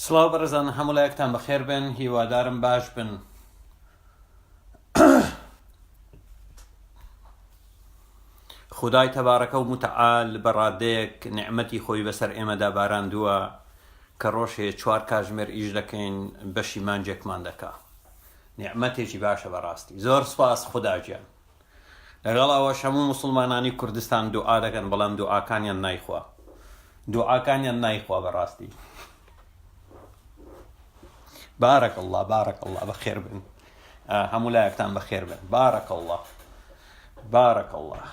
سڵاو بەڕێزان هەموو لایەکتان بەخێر بن، هیوادارم باش بن. خودای تەبارەکە و متعال بە ڕادەیەک نیعمەتی خۆی بەسەر ئێمەدا باراندووە کە ڕۆژێ 4 کاتژمێر ئیش دەکەین بەشی مانجێکمان دەکا. نیعمەتێکی باشە بەڕاستی. زۆر سوپاس خوداگیان. لەگەڵ ئەوەش هەموو موسڵمانانی کوردستان دوعا دەکەن، بەڵام دوعاکانیان نایخوا. دوعاکانیان نایخوا بەڕاستی. بارك الله بارك الله بخير بن. هەموو لایەکتان بەخێر بن. بارك الله بارك الله.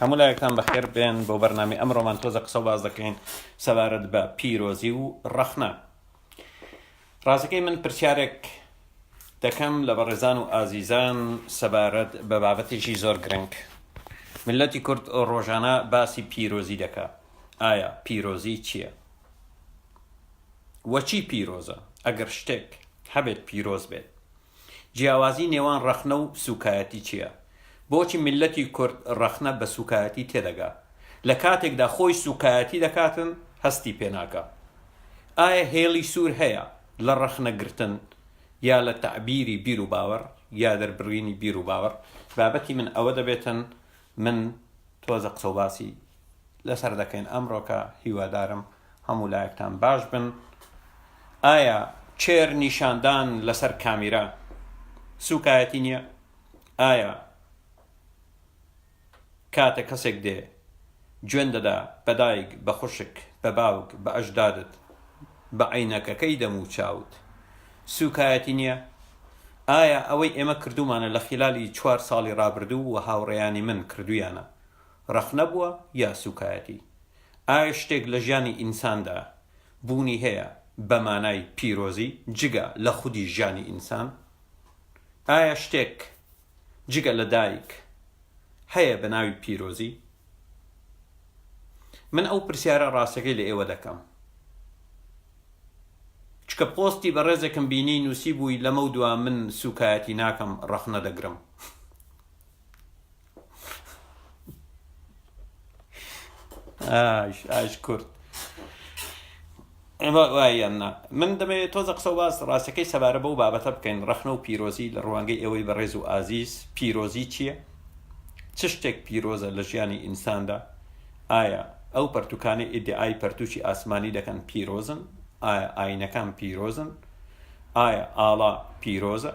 هەموو لایەکتان بەخێر بێن بۆ بەرنامەی ئەمڕۆمان تۆزە قسە باز دەکەین سەبارەت بە پیرۆزی و ڕەخنە. ڕاستەکەی من پرسیارێک دەکەم لە بەڕێزان و ئازیزان سەبارەت بە بابەتێکی زۆر گرنگ. ملەتی کورد ڕۆژانە باسی پیرۆزی دەکات. ئایا پیرۆزی چییە؟ وەچی پیرۆزە؟ ئەگەر شتێک هەبێت پیرۆز بێت. جیاوازی نێوان ڕەخنە و سوکایەتی چییە؟ بۆچی ملەتی کورد ڕەخنە بە سوکایەتی تێدەگا؟ لە کاتێکدا خۆی سوکایەتی دەکاتن هەستی پێناکە. ئایا هێڵی سوور هەیە لە ڕەخنە گرتن یا لە تەعبیری بیر و باوەڕ یا دەربڕینی بیر و باوەڕ؟ بابەتی من ئەوە دەبێتن من تۆزە قسە و باسی لەسەر دەکەین ئەمڕۆکە هیوادارم هەموو لایەکتان باش بن. ئایا چێر نیشاندان لەسەر کامیرا سوکایەتی نییە؟ ئایا کاتە کەسێک دێ گوێن دەدا بە دایک بە خوشک بە باوک بە ئەژدادت بە عینەکەکەی دەم و چاوت سوکایەتی نییە؟ ئایا ئەوەی ئێمە کردومانە لە خلالی 4 ساڵی ڕابردوو و هاوڕێیانی من کردویانە ڕەخنە بووە یا سوکایەتی؟ ئایا شتێک لە ژیانی ئینساندا بوونی هەیە بە مانای پیرۆزی جگە لە خودی ژیانی ئینسان؟ ئایا شتێک جگە لە دایک هەیە بە ناوی پیرۆزی؟ من ئەو پرسیارە ڕاستەکەی لە ئێوە دەکەم. چکە پۆستی بە ڕێزێکم بینی نووسی بووی لەمە و دووە من سوکایەتی ناکەم ڕەخنە دەگرم. ئاش کورد وایەننا من دەمەوێت تۆزە قسە و باس ڕاستەکەی سەبارە بەو بابەتە بکەین ڕەخنە و پیرۆزی لە ڕوانگەی ئەوەی بەڕێز و ئازیز. پیرۆزی چییە؟ چ شتێک پیرۆزە لە ژیانی ئینساندا؟ ئایا ئەو پەرتوکانی ئیدعای پەرتووکی ئاسمانی دەکەن پیرۆزن؟ ئایا ئاینەکان پیرۆزن؟ ئایا ئاڵا پیرۆزە؟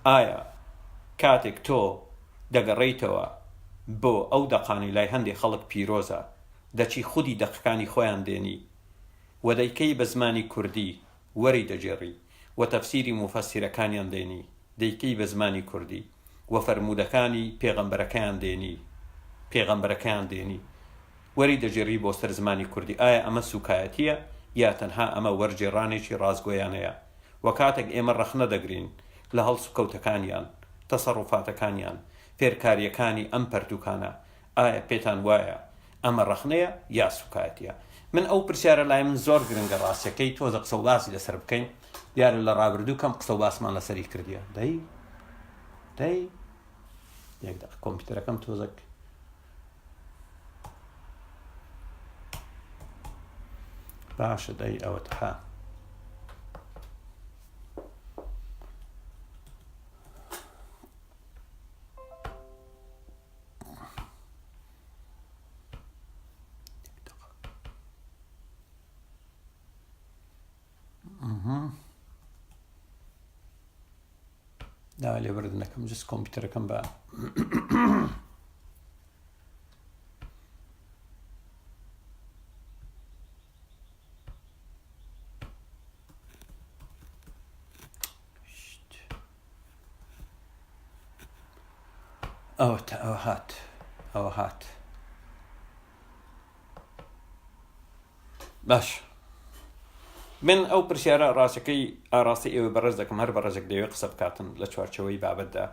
ئایا کاتێک تۆ دەگەڕێیتەوە بۆ ئەو دەقانی لای هەندێک خەڵک پیرۆزە دەچی خودی دەقەکانی خۆیان دێنی و دەیکەی بە زمانی کوردی وەری دەجێڕی و تەفسیری موفەسیرەکانیان دێنی دەیکەی بە زمانی کوردی و فەرمودەکانی پێغەمبەرەکەیان دێنی وەری دەجێڕی بۆ سەر زمانی کوردی. ئایا ئەمە سوکایەتیە یا تەنها ئەمە وەرجێڕانێکی ڕازگۆیانەیە؟ و کاتێک ئێمە ڕەخنە دەگرین لە هەڵس و کەوتەکانیان تەسەڕوفاتەکانیان فێرکاریەکانی ئەم پەرتوکانە ئایا پێتان وایە ئەمە ڕەخنەیە یا سوکایەتیە؟ من ئەو پرسیارە لای من زۆر گرنگە ڕاستەکەی تۆزە قسە و باسی لەسەر بکەین. دیارە لە ڕابردوو کەم قسە و باسمان لەسەری کردیە. دەی یەک دقیقە کۆمپیوتەرەکەم تۆزەک باشە دەی ئەوەت ها داوا لێبوردنەکەم جست کۆمپیوتەرەکەم بە ئەوە هات باش. من ئەو پرسیارە ڕاستەکەی ئاراستی ئێوە بەڕێز دەکەم هەر بەڕێزێک دەوێت قسە بکاتن لە چوارچەوەی بابەتدا.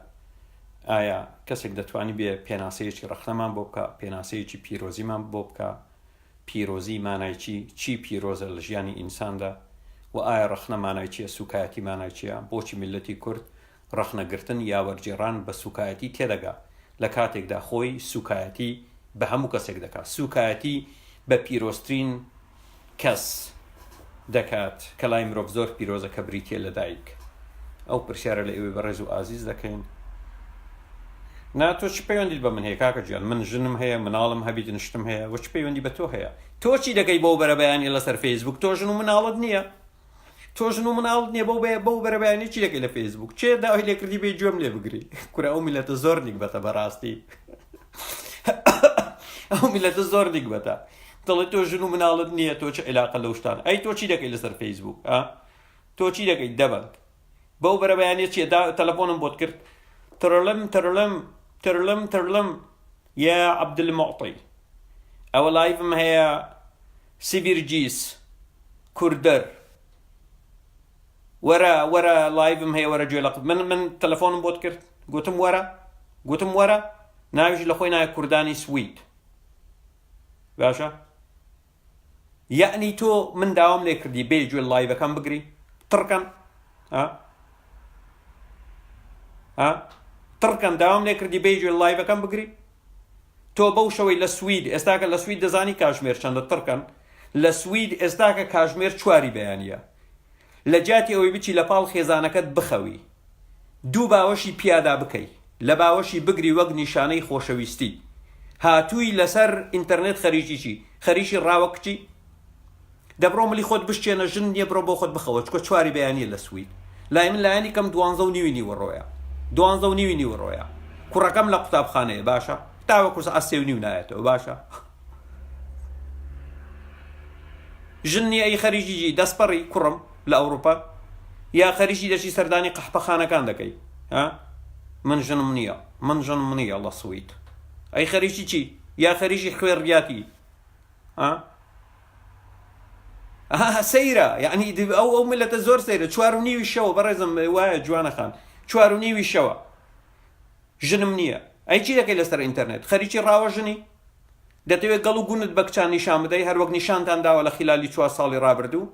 ئایا کەسێک دەتوانی بێ پێناسەیەکی ڕەخنەمان بۆ بکە، پێناسەیەکی پیرۆزیمان بۆ بکە؟ پیرۆزی مانای چی پیرۆزە لە ژیانی ئینساندا؟ و ئایا ڕەخنە مانای چییە؟ سوکایەتی مانای چییە؟ بۆچی ملەتی کورد ڕەخنەگرتن یا وەرجێڕان بە سوکایەتی تێدەگا لە کاتێکدا خۆی سوکایەتی بە هەموو کەسێک دەکات سوکایەتی بە پیرۆسترین کەس دەکات کە لای مرۆڤ زۆر پیرۆزە کە بریتیە لە دایک ئەو پرسیارە لە ئێوەی بەڕێز و ئازیز دەکەین تۆ چ پەیوەندیت بە من هەیە کاکە گیان من ژنم هەیە مناڵم هەبیت نشتم هەیە وە چ پەیوەندی بە تۆ هەیە تۆ چی دەکەی بۆ بەرەبەیانی لەسەر فەیسبوک تۆ ژن و مناڵت نییە تۆ ژن و مناڵت نییە بەو بەرەبەیانی چی دەکەی لە فەیسبوک چێ داوای لێکردی بێ گوێم لێ بگری کورە ئەو میلەتە زۆر نیکبەتە بەڕاستی ئەو میلەتە زۆر نیکبەتە دەڵێ تۆ ژن و مناڵت نییە تۆ چ عیلاقە لەو شتان ئەی تۆ چی دەکەی لەسەر فەیسبوک تۆ چی دەکەی دەبەنگ بەو بەرەبەیانی چیە تەلەفۆنم بۆت کرد ترلم يا عبد المعطي او لايفم هي سيبيرجيس كردر ورا لايفم هي ورا جويلق من تلفون بوت كرت قوتم ورا ناويش لخوينا كرداني سويد باشا يعني تو من داوم ليك دي بيجو اللايف كان بقري تركن تركن داوم لێ کردی بێژێ لایڤەکەم بگری تۆ بەو شەوەی لە سوید ئێستاکە لە سوید دەزانی کاژمێر چەندە ترکن لە سوید ئێستاکە کاژمێر چواری بەیانیە لە جاتی ئەوەی بچی لە پاڵ خێزانەکەت بخەوی دوو باوەشی پیادا بکەی لە باوەشی بگری وەک نیشانەی خۆشەویستی هاتووی لەسەر ئینتەرنێت خەریکی ڕاوە کچی دەبڕۆ ملی خۆت بشتێنە ژن نییە بڕۆ بۆ خۆت بخەوە چکۆ چواری بەیانیە لە سوید لای من لایەنی کەم 12:30 نیوەڕۆیە 12:30 نیوەڕۆیە کوڕەکەم لە قوتابخانەیە باشە تاوە کورس 3:30 نایەتەوە باشە ژنی ئەی خەریکی دەستپەڕی کوڕم لە ئەوروپا یا خەریکی دەشی سەردانی قەحپەخانەکان دەکەی من ژنم نییە لە سوید ئەی خەریکی چی یا خەریکی خوێڕیاتی سەیرە یعنی ئەو ملەتە زۆر سەیرە 4:30 شەوە بەڕێزم وایە جوانەخان 4:30 شەوە ژنم نییە ئەی چی دەکەی لەسەر ئینتەرنێت خەریکی ڕاوە ژنی دەتەوێت گەڵ و گونت بە کچان نیشان بدەی هەر وەک نیشانتان داوە لە خلالی 4 ساڵی ڕابردوو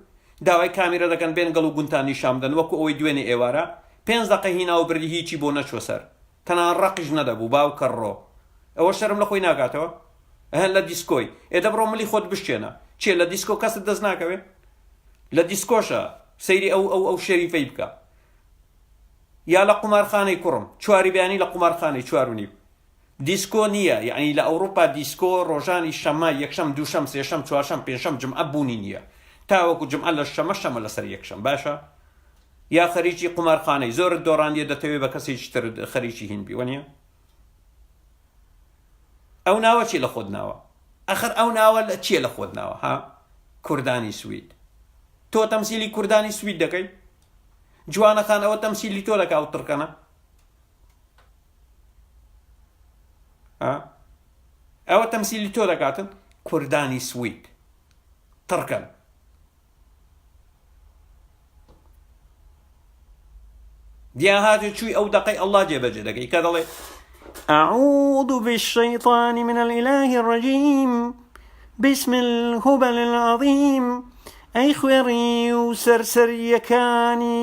داوای کامیرە دەکەن بێن گەڵ و گونتان نیشان بدەن وەکو ئەوەی دوێنێ ئێوارە 5 دقە هیناوە بردی هیچی بۆ نەچوە سەر تەنان ڕقیش نەدەبوو باو کەڕۆ ئەوە شەرم لە خۆی ناکاتەوە هەن لە دیسکۆی ئێدە بڕۆ ملی خۆت بشتێنە چێ لە دیسکۆ کەست دەست ناکەوێت لە دیسکۆشە سەیری ئەو شەریفەی بکە یا لە قومارخانەی کوڕم چواری بەیانی لە قومارخانەی 4:30 دیسکۆ نییە یعنی لە ئەوروپا دیسکۆ ڕۆژانی شەمە یەکشەم دووشەم سێشەم چوارشەم پێنجشەم جمعە بوونی نییە تاوەکو جمعە لە شەمە لەسەر یەکشەم باشە یا خەریکی قومارخانەی زۆرت دۆڕاندیە دەتەوێت بە کەسێکی تر خەریکی هین بی وەنیە ئەو ناوە چی لە خۆت ناوە ئەخر ئەو ناوە چیە لە خۆت ناوە کوردانی سوید تۆ تەمسیلی کوردانی سوید دەکەی جوانەکان ئەوە تەمسیلی تۆ دەکا و تڕکەنە ئەوە تەمسیلی تۆ دەکاتن کوردانی سوید تڕکەن دیان هاتو چووی ئەو دەقەی ئەڵڵا جێبەجێ دەکەی کە دەڵێ أعوذ بالشيطان من الإله الرجيم بسم الهبل العظيم أي خوێڕی و سەرسەریەکانی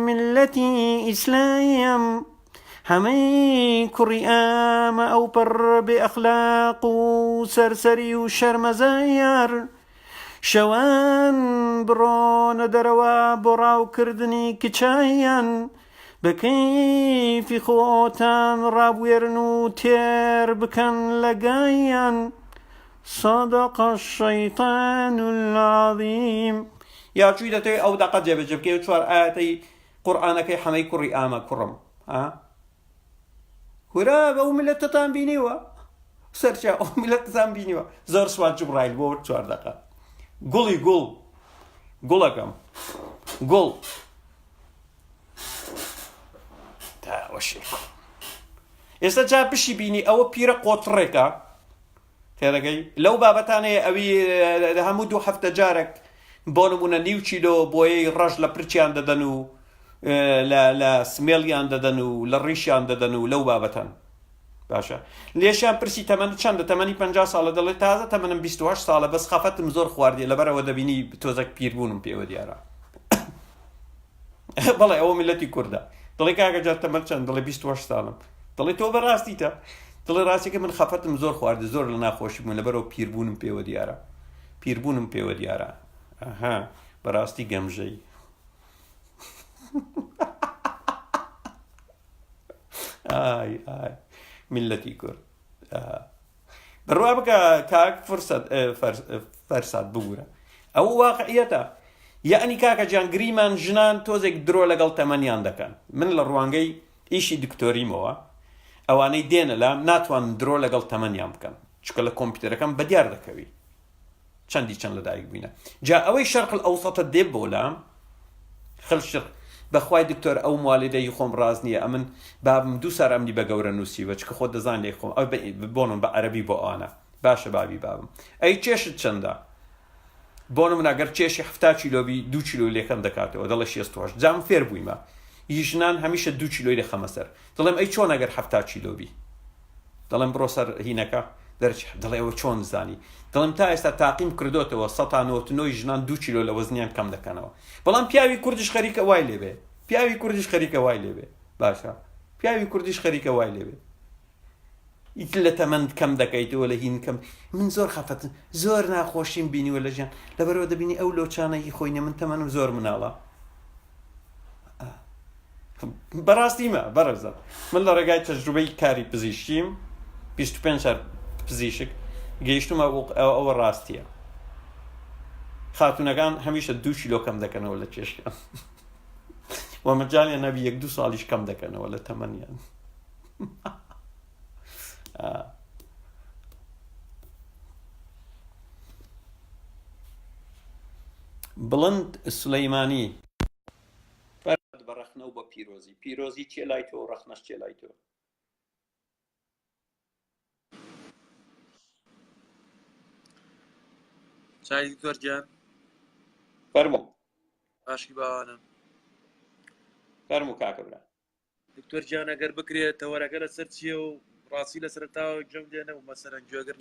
ملەتی ئیسلایم هەمەی کوڕی ئامە ئەو پەڕ بێ ئەخلاق و سەرسەری و شەرمەزایار شەوان بڕۆنە دەرەوە بۆ ڕاوکردنی کچایان بە کەیفی خۆتان ڕابوێرن و تێر بکەن لەگایان صدق الشيطان العظيم يا چوی دەتەوێت ئەو دەقە جێبەجێ بکەی و 4 ئاەتەی قورئانەکەی حەمەی کوڕی ئامە کوڕم هورا بەو میلەتتان بینیوە سەرچا ئەو میلەتتان بینیوە زۆر سوات جبرایل بۆ 4 دەقە گوڵی گوڵەکەم گوڵ تاوەشێک ئێستا جا پشی بینی ئەوە پیرە قۆتڕێکە تێدەگەی لەو بابەتانەیە ئەوی هەموو 2 هەفتە جارێک بۆ نمونە 9 کیلۆ بۆیەی ڕەش لە پرچیان دەدەن و لە سمێڵیان دەدەن و لە ڕیشیان دەدەن و لەو بابەتان باشە لێشیان پرسی تەمەن چەندە تەمەنی 50 ساڵە دەڵێ تازە تەمەنم 28 ساڵە بەس خەفەتم زۆر خواردیە لەبەرەوە دەبینی تۆزێک پیربوونم پێوە دیارە بەڵێ ئەوە میلەتی کوردە دەڵێ کاکە جار تەمەن چەند دەڵێ 28 ساڵم دەڵێ تۆ بەڕاستیتە دڵی ڕاستیکە من خەفەتم زۆر خواردە زۆر لە ناخۆشی بوون لەبەرەوە پیربوونم پێوە دیارە پیربوونم پێوە دیارە ئەها بەڕاستی گەمژەی ئای ئای میلەتی کورد بڕوا بکە کاک فەرساد ببوورە ئەو واقعیەتە یعنی کاکە جان گریمان ژنان تۆزێک درۆ لەگەڵ تەمەنیان دەکەن من لە ڕوانگەی ئیشی دکتۆریمەوە ئەوانەی دێنە لام ناتوان درۆ لەگەڵ تەمەنیان بکەن چکە لە کۆمپیوتەرەکەم بەدیار دەکەوی چەند لەدایک بووینە جا ئەوەی شەرق ئەوسەتە دێ بۆ لام خەڵشق بەخوای دکتۆر ئەو موالیدەی خۆم ڕاز نییە ئەمن بابم دوو سار ئەمنی بە گەورە نووسیوە چکە خۆ دەزان لێ خۆم ئەو بۆنم بە عەرەبی بۆ ئانە باشە بابی بابم ئەی چێشت چەندە بۆنم ناگەر چێشی 7 کیلۆبی 2 کیلۆ لێکەم دەکاتەوە دەڵێ 68 جام فێر بوویمە ژنان هەمیشە 2 کیلۆی لێخەمە سەر دەڵێم ئەی چۆن ئەگەر 7 کیلۆبی دەڵێم بڕۆ سەر هینەکە دەرچ دەڵێ ئەوە چۆن زانی دەڵێم تا ئێستا تاقیم کردوتەوە 199 ژنان 2 کیلۆ لە وەزنیان کەم دەکەنەوە بەڵام پیاوی کوردیش خەریکە وای لێبێ پیاوی کوردیش خەریکە وای لێبێ باشە پیاوی کوردیش خەریکە وای لێبێ ئیتر لە تەمەند کەم دەکەیتەوە لە هین کەم من زۆر خەفەتم زۆر ناخۆشیم بینیوە لە ژیان لەبەرەوە دەبینی ئەو لۆچانەی خۆینە من تەمەنم زۆر مناڵە بەڕاستیمە بەڕێزە من لە ڕێگای تەجروبەی کاری پزیشکیم 25 سال پزیشک گەیشتمە ئەوە ڕاستیە خاتونەکان هەمیشە 2 کیلۆ کەم دەکەنەوە لە چێشکیان و مەجاڵیان نەبی 1-2 ساڵیش کەم دەکەنەوە لە تەمەنیان بڵند سلەیمانی بە ڕەخنە و بە پیرۆزی چێ لای تۆ و ڕەخنەش چێ لای تۆ چای دکتۆر گیان فەرموو ئاشکی باوانم فەرموو کاکە برا دکتۆر گیان ئەگەر بکرێت تەوەرەکە لەسەر چییە و ڕاستی لەسەر تاوە جەم دێنە و مەسەرەن گوێگر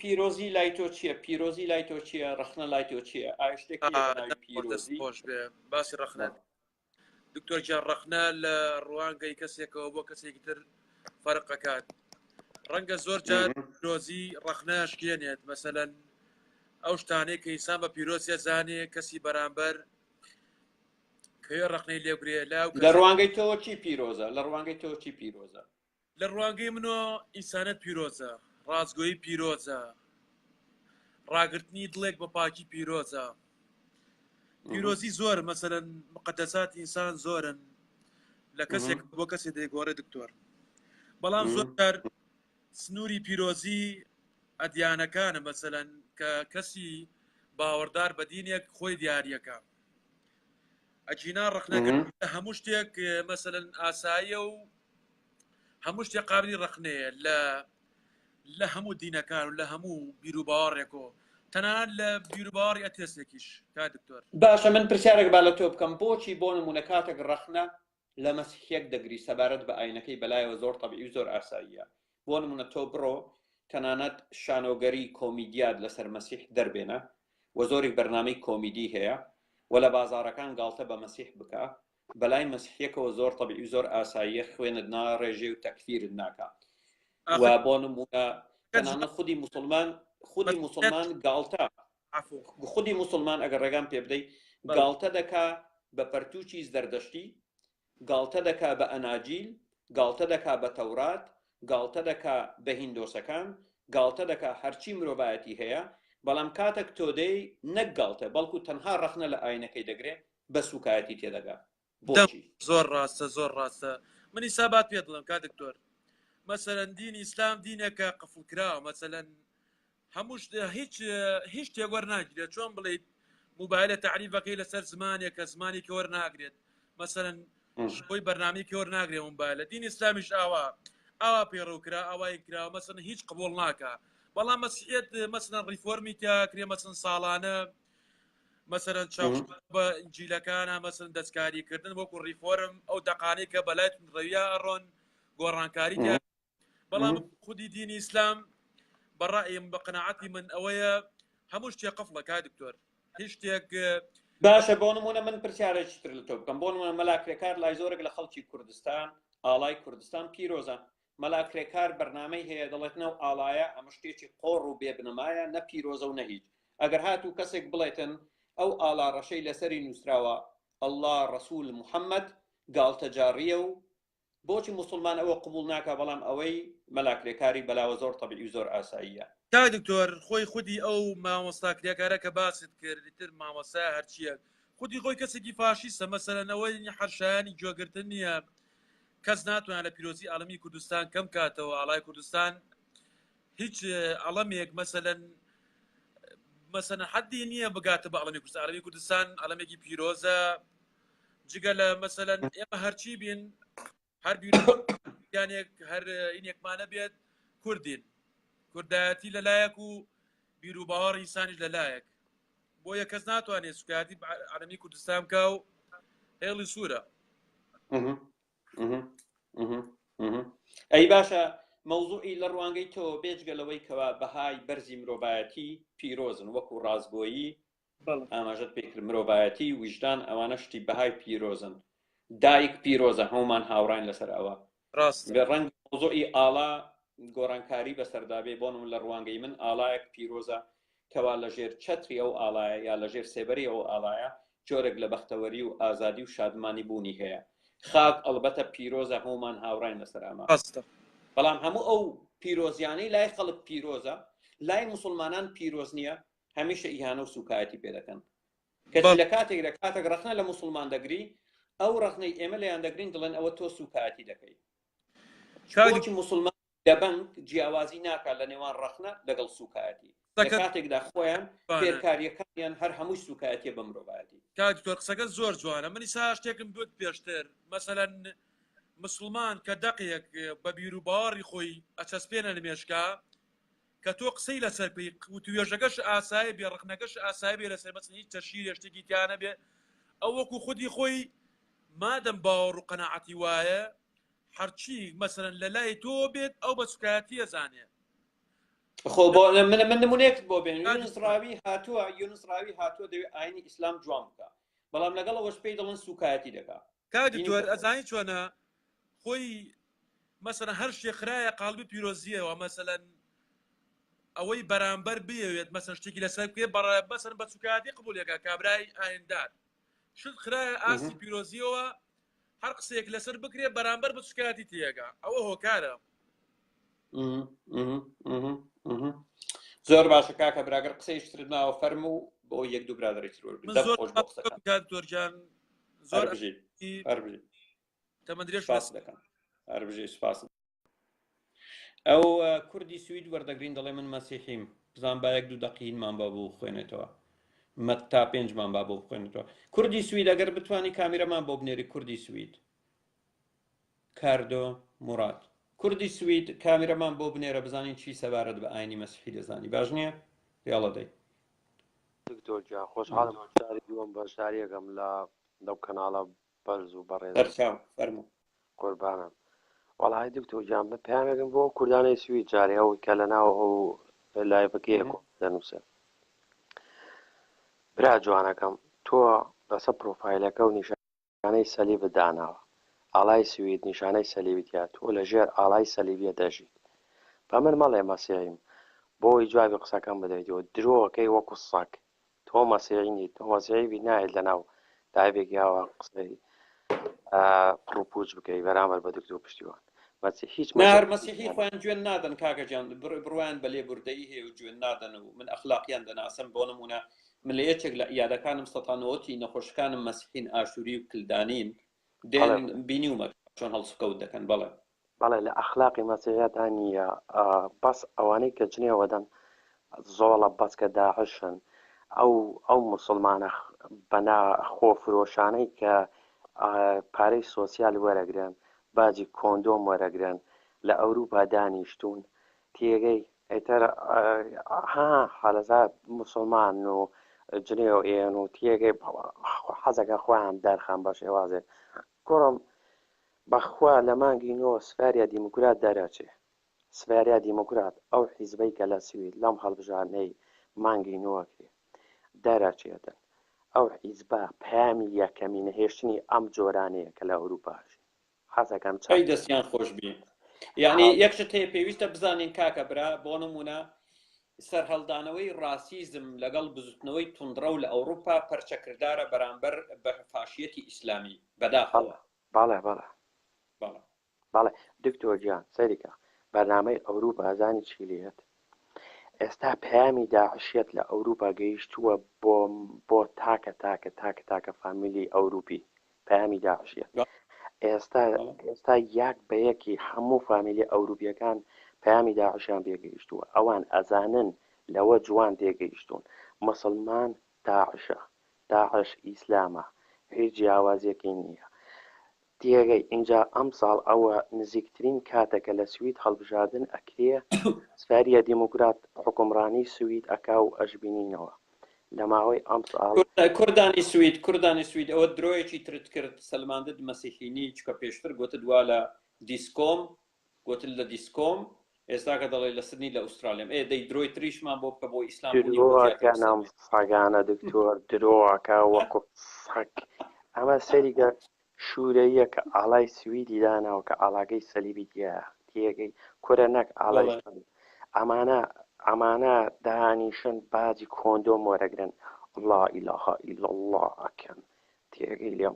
پیرۆزی لای تۆ چییە پیرۆزی لای تۆ چییە ڕەخنە لای تۆ چییە ئایا شتێکی پیرۆزی خۆش بێ باسی ڕەخنە دکتۆر گیان ڕەخنە لە ڕوانگەی کەسێکەوە بۆ کەسێکی تر فەرقەکات ڕەنگە زۆر جار پیرۆزی ڕەخنە شکێنێت مەسەلەن ئەو شتانەی کە ئینسان بە پیرۆزیە زانێ کەسی بەرامبەر کەوێ ڕەخنەی لێبرێ لە ڕوانگەی تۆ چی پیرۆزە لە ڕوانگەی تۆ چی پیرۆزە لە ڕوانگەی منەوە ئینسانەت پیرۆزە ڕازگۆیی پیرۆزە ڕاگررتنی دڵێک بە پاکی پیرۆزە پیرۆزی زۆر مەسەرەن مقدسات ئینسان زۆرن لە کەسێک بۆ کەسێ دەیگۆڕێ دکتۆر بەڵام زۆر سنووری پیرۆزی ئەدیانەکانە مەسەلەن کە کەسی باوەڕدار بە دینێک خۆی دیاریەکە ئەجینا ڕەخنەکە هەموو شتێک مەسەلەن ئاساییە و هەموو شتێک قابلی ڕەخنەیە لە هەموو دینەکان و لە هەموو بیر و باوەڕێکەوە تەنانەت لە بیر و باوەڕی ئەتێستێکیش کا دکتۆر باشە من پرسیارێک با لە تۆ بکەم بۆچی بۆ نمونە کاتێک ڕەخنە لە مەسیحێک دەگری سەبارەت بە ئاینەکەی بەلایەوە زۆر تەبیعی و زۆر ئاساییە بۆ نمونە تۆ بڕۆ تەنانەت شانۆگەری کۆمیدیات لەسەر مەسیح دەربێنە و زۆری بەرنامەی کۆمیدی هەیە و لە بازاڕەکان گاڵتە بە مەسیح بکە بەلای مەسیحیەکەوە زۆر تەبیعی و زۆر ئاساییە خوێنت ناڕێژێ و تەکفیرت ناکە و بۆ نمونە تەنانەت خودی موسڵمان گاڵتە خودی موسڵمان ئەگەر ڕێگام پێ بدەیت گاڵتە دەکا بە پەرتووکی زەردەشتی گاڵتە دەکا بە ئەناجیل گاڵتە دەکا بە تەورات گاڵتە دەکا بە هیندۆسەکان گاڵتە دەکا هەرچی مرۆڤایەتی هەیە بەڵام کاتێک تۆ دەی نەک گاڵتە بەڵکو تەنها ڕەخنە لە ئاینەکەی دەگرێت بە سوکایەتی تێدەگا زۆر ڕاستە زۆر ڕاستە منی سابات پێ دڵم کا دکتۆر مەسەلەن دینی ئیسلام دینێکە قفڵکراوە مەسەلەن هەموو هیچ شتێک وەرناگرێت چۆن بڵێیت موبایلە تعریفەکەی لەسەر زمانێک کە زمانی کە وەرناگرێت مەسەلەن بۆی بەرنامەی کە وەرناگرێت موبایلە دینی ئیسلامیش ئاوا پێڕووکرا ئاوای کراوە مەسەلەن هیچ قبوڵ ناکە بەڵام مەسیحێت مەسەلەن ڕیفۆرمی تیا کرێ مەسەلەن ساڵانە مەسەلەن چاو بە ئینجیلەکانە مەسەلەن دەستکاریکردن وەکو ڕیفۆرم ئەو دەقانەی کە بەلای ڕەویا ئەڕۆن گۆڕانکاری بەڵام خودی دینی ئیسلام بەڕائیم بە قەناعەتی من ئەوەیە هەموو شتێک قفڵە کا دکتۆر هیچ شتێک باشە بۆ نمونە من پرسیارێکی تر لە تۆ بکەم بۆ نمونە مەلاکرێکار لای زۆرێک لە خەڵکی کوردستان ئاڵای کوردستان پیرۆزە مەلاکرێکار بەرنامەی هەیە دەڵێتنەوە ئاڵایە ئەمە شتێکی قۆڕ و بێبنەمایە نە پیرۆزە و نە هیچ ئەگەر هاتوو کەسێک بڵێتن ئەو ئاڵا ڕەشەی لەسەری نووسراوە ئەڵڵا ڕەسوول محەممەد گاڵتەجاڕیە و بۆچی مسلمان ئەوە قبول ناکە بەڵام ئەوەی مەلاکرێکاری بەلاوە زۆر تەبیعی و زۆر ئاساییە تا دکتۆر خۆی خودی ئەو مامۆستاکرێکارە کە باست کردتر مامۆستا هەرچیەک خودی خۆی کەسێکی فاشیستە مەسەرەنەوەی حەرشایانی گوێگرتن نییە کەس ناتوانێت لە پیرۆزی عالەمی کوردستان کەم کاتەوە ئاڵای کوردستان هیچ عەڵەمێک مەسەلەن حەدی نییە بگاتە بە عەڵەمی کوردستان عەڵەمی کوردستان عەڵەمێکی پیرۆزە جگە لە مەسەلەن ئێمە هەرچی بین هەر بیانێک هەر ئینێکمانە بێت کوردین کوردایەتی لەلایەک و بیر و باوەڕ ئینسانیش لەلایەک بۆیە کەس ناتوانێت سوکایەتی عەڵەمی کوردستان بکە و هێڵی سوورە ئەی باشە مەوزوعی لە ڕوانگەی تۆ بێجگەلەوەی کەوا بەهای بەرزی مرۆڤایەتی پیرۆزن وەکو ڕازگۆیی ئاماژەت پێکرد مرۆڤایەتی وجدان ئەوانە شتی بەهای پیرۆزن دایک پیرۆزە هەومان هاوڕاین لەسەر ئەوە ڕاست ڕەنگ مەوزوعی ئاڵا گۆڕانکاری بەسەردابێ بۆ من لە ڕوانگەی من ئاڵایەک پیرۆزە کەوا لە ژێر چەتری ئەو ئاڵایە یا لە ژێر سێبەری ئەو ئاڵایە جۆرێک لە بەختەوەری و ئازادی و شادمانی بوونی هەیە خاک ئەلبەتە پیرۆزە هەومان هاوڕاین لەسەر ئەمە بەڵام هەموو ئەو پیرۆزیانەی لای خەڵک پیرۆزە لای مسلمانان پیرۆز نییە هەمیشە ئیهانە و سوکایەتی پێ دەکەن کەسی لە کاتێک ڕەخنە لە مسلمان دەگری ئەو ڕەخنەی ئێمە لەیان دەگرین دڵێن ئەوە تۆ سوکایەتی دەکەی بۆچی مسلمان لە بەنگ جیاوازی ناکات لە نێوان ڕەخنە لەگەڵ سوکایەتی لە کاتێکدا خۆیان پێرکاریەکانیان هەر هەمووی سوکایەتیە بە مرۆڤایەتی کاکتۆر قسەکە زۆر جوانە منی سا شتێکم دوت پێشتر مەسەلەن مسلمان کە دەقیەک بە بیر و باوەڕی خۆی ئەچەسپێنە لە مێشکا کە تۆ قسەی لەسەر پێی وتوێژەکەش ئاسایی بێ ڕخنەکەش ئاسایی بێ لەسەر مەسن هیچ تەشیر شتێکی تیانە بێ ئەو وەکو خودی خۆی مادەم باوەڕ و قەناعەتی وایە هەرچی مەسەلەن لە لای تۆ بێت ئەو بە سوکایەتی ئەزانێ خۆ بۆ من نمونەیەکت بۆ بێن یونس ڕاوی هاتووە دەوێت ئاینی ئیسلام جوان بکە بەڵام لەگەڵ ئەوەش پێی دەڵێن سوکایەتی دەکا کاکتۆر ئەزانی چۆنە خۆی مەسەلەن هەر شتێک خرایە قاڵبی پیرۆزیەوە مەسەلەن ئەوەی بەرامبەر بێوێت مەسەن شتێکی لەسەر پێ بەسەر بە سوکایەتی قبولێکە کابرای ئایندار شت خرایە ئاسی پیرۆزیەوە هەر قسەیەک لەسەر بکرێ بەرامبەر بە سوکایەتی تێگا ئەوە هۆکارە زۆر باشە کاکە براگەر قسەی شترت ناوە فەرمو و بۆ یەک دوو برادری تۆرجان زۆر تەمەندرێش دەکەن هەربژێ سوپاس ئەو کوردی سوید وەردەگرین دەڵێ من مەسیحیم بزان با یەک دوو دەقینمان بە بوو خوێنێتەوە تا 5مان با بۆ بخوێنێتەوە کوردی سوید ئەگەر بتوانی کامیرەمان بۆ بنێری کوردی سوید کاردۆ مراد کوردی سوید کامیرەمان بۆ بنێرە بزانین چی سەبارەت بە ئاینی مەسیحی دەزانی باش نییە یاڵە دەی دکتۆر جان خۆشحاڵم شاری دووەم بەشداریەکەم لەو کەناڵە بەرز و بەڕێز فەرموو قوربانم وەڵای دکتۆر جان بە پامێکم بۆ کوردانەی سوید جارێ ئەو کە لەناو ئەو لایڤەکەیەکۆ دەنووسە برا جوانەکەم تۆ بەسە پرۆفایلەکە و نیشانەی سەلیبت داناوە ئاڵای سوید نیشانەی سەلیبیتیا تۆ لە ژێر ئاڵای سەلیبیە دەژیت بە من مەڵێ مەسیحیم بۆی جوابی قسەکەم بدەیتەوە درۆەکەی وەکو سەگ تۆ مەسیحی نیت تۆ مەسیحی نایت لەناو دایبێکی هاوە قسەی پڕوپوچ بکەی بەرامبەر بە دکتۆر پشتیوان هیچ مەسیحی خۆیان گوێن نادەن کاکەجان بڕوان بە لێبوردەیی هەیە و گوێن نادەن و من ئەخلاقیان دەناسم بۆ نمونە من لە یەکێک لە یادەکانم سەتانەوەتی نەخۆشەکانم مەسیحین ئاشووری و کلدانین دێن بینیومە چۆن هەڵسوکەوت دەکەن بەڵێ لە ئەخلاقی مەسیحیەتان نییە بەس ئەوانەی کە جنێوەدەن زۆڵە بەسکە داعشن ئەو مسلمانە بەنا خۆفرۆشانەی کە پارەی سۆسیال وەرەگرن باجی کۆندۆم وەرەگرن لە ئەوروپا دانیشتون تێگەی ئەتر حالەزار مسلمان و جنێ و ئێن و تێگەی حەزەکە خۆیان دەرخان بە شێوازێ کوڕم بەخوا لە مانگی نۆ سفاریا دیموکرات دەرەچێ سفاریا دیموکرات ئەو حیزبەی کە لە سوید لەم هەڵبژارنەی مانگی نۆکێ دەرەچێتن ئەو حیزبە پامی یەکەمی نەهێشتنی ئەم جۆرانەیە کە لە ئەوروپاش حەزەکەم چای دەستیان خۆش بێ یعنی یەکشت هەیە پێویستە بزانین کاکە برا بۆ نمونە سەرهەڵدانەوەی ڕاسیزم لەگەڵ بزوتنەوەی توندڕە و لە ئەوروپا پەرچەکردارە بەرامبەر بە فاشیەتی ئیسلامی بەداخەوە. بەڵێ بەڵێ بەڵێ دکتۆر گیان سەریکە بەرنامەی ئەوروپا ئازانی چیلێت ئێستا پەیامی داعشێت لە ئەوروپا گەیشتووە بۆ تاکە فامیلی ئەوروپی پەیامی داعشێت ئێستا یاک بە یەکی هەموو فامیلی ئەوروپیەکان پەیامی داعشیان پێگەیشتووە ئەوان ئەزانن لەوە جوان تێگەیشتون مسلمان داعشە داعش ئیسلامە هیچ جیاوازیەکی نییە دیێگەی اینجا ئەم ساڵ ئەوە نزیکترین کاتەکە لە سوید هەڵبژاردن ئەکرێ سفاریە دیموکرات حکومڕانی سوید ئەکا و ئەشبینینەوە لە ماوەی ئەم ساڵ کوردانی سوید ئەوە درۆیەکی ترت کرد سەلماندد مەسیحینی چکە پێشتر گوتت دوا لە دیسکۆم گوتن لە دیسکۆم ئێستا کە دەڵێ لە سنی لە ئوسترالیام دەی درۆی تریشمان بۆ بکە بۆ ئیسلام درۆکەنام ساگانە دکتۆر درۆکە وەکو سەگ ئەمە سەریگە شوورەیە کە ئاڵای سویدی داناوە کە ئاڵاگەی سەلیبی دیە تێگەی کورە نەک ئاڵای ئەمانە دانیشن باجی کۆندۆم وەرەگرن لا إله إلا الله ئەکەن تێگەی لێم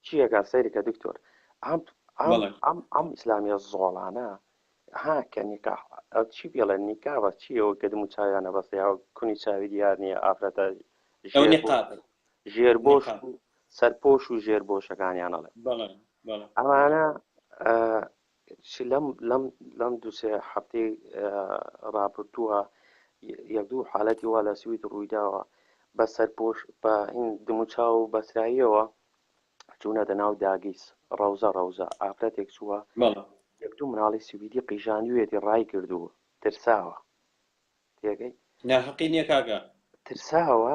چیەکە سەریکە دکتۆر ئەم ئیسلامیە زۆڵانە کە نیکاح چی بێڵێن نیکاوە چیەوە کە دم و چاویانە بەستەیە کونی چاوی دیار نییە ئافرەتە ژێربۆش سەرپۆش و ژێربۆشەکانیانەڵێ ئەمانە لەم دووسێ هەفتەی ڕابردووە یەک دوو حالەتی وا لە سوید ڕوویداوە بە سەرپۆش بە هین دموچاو و بەسراییەوە چوونە دەناو داگیس ڕەوزە ئافرەتێک چووە یەک دوو مناڵی سویدی قیژاندوێتی ڕای کردووە ترساوە تێگەی ناحەقی نییە کاکە ترساوە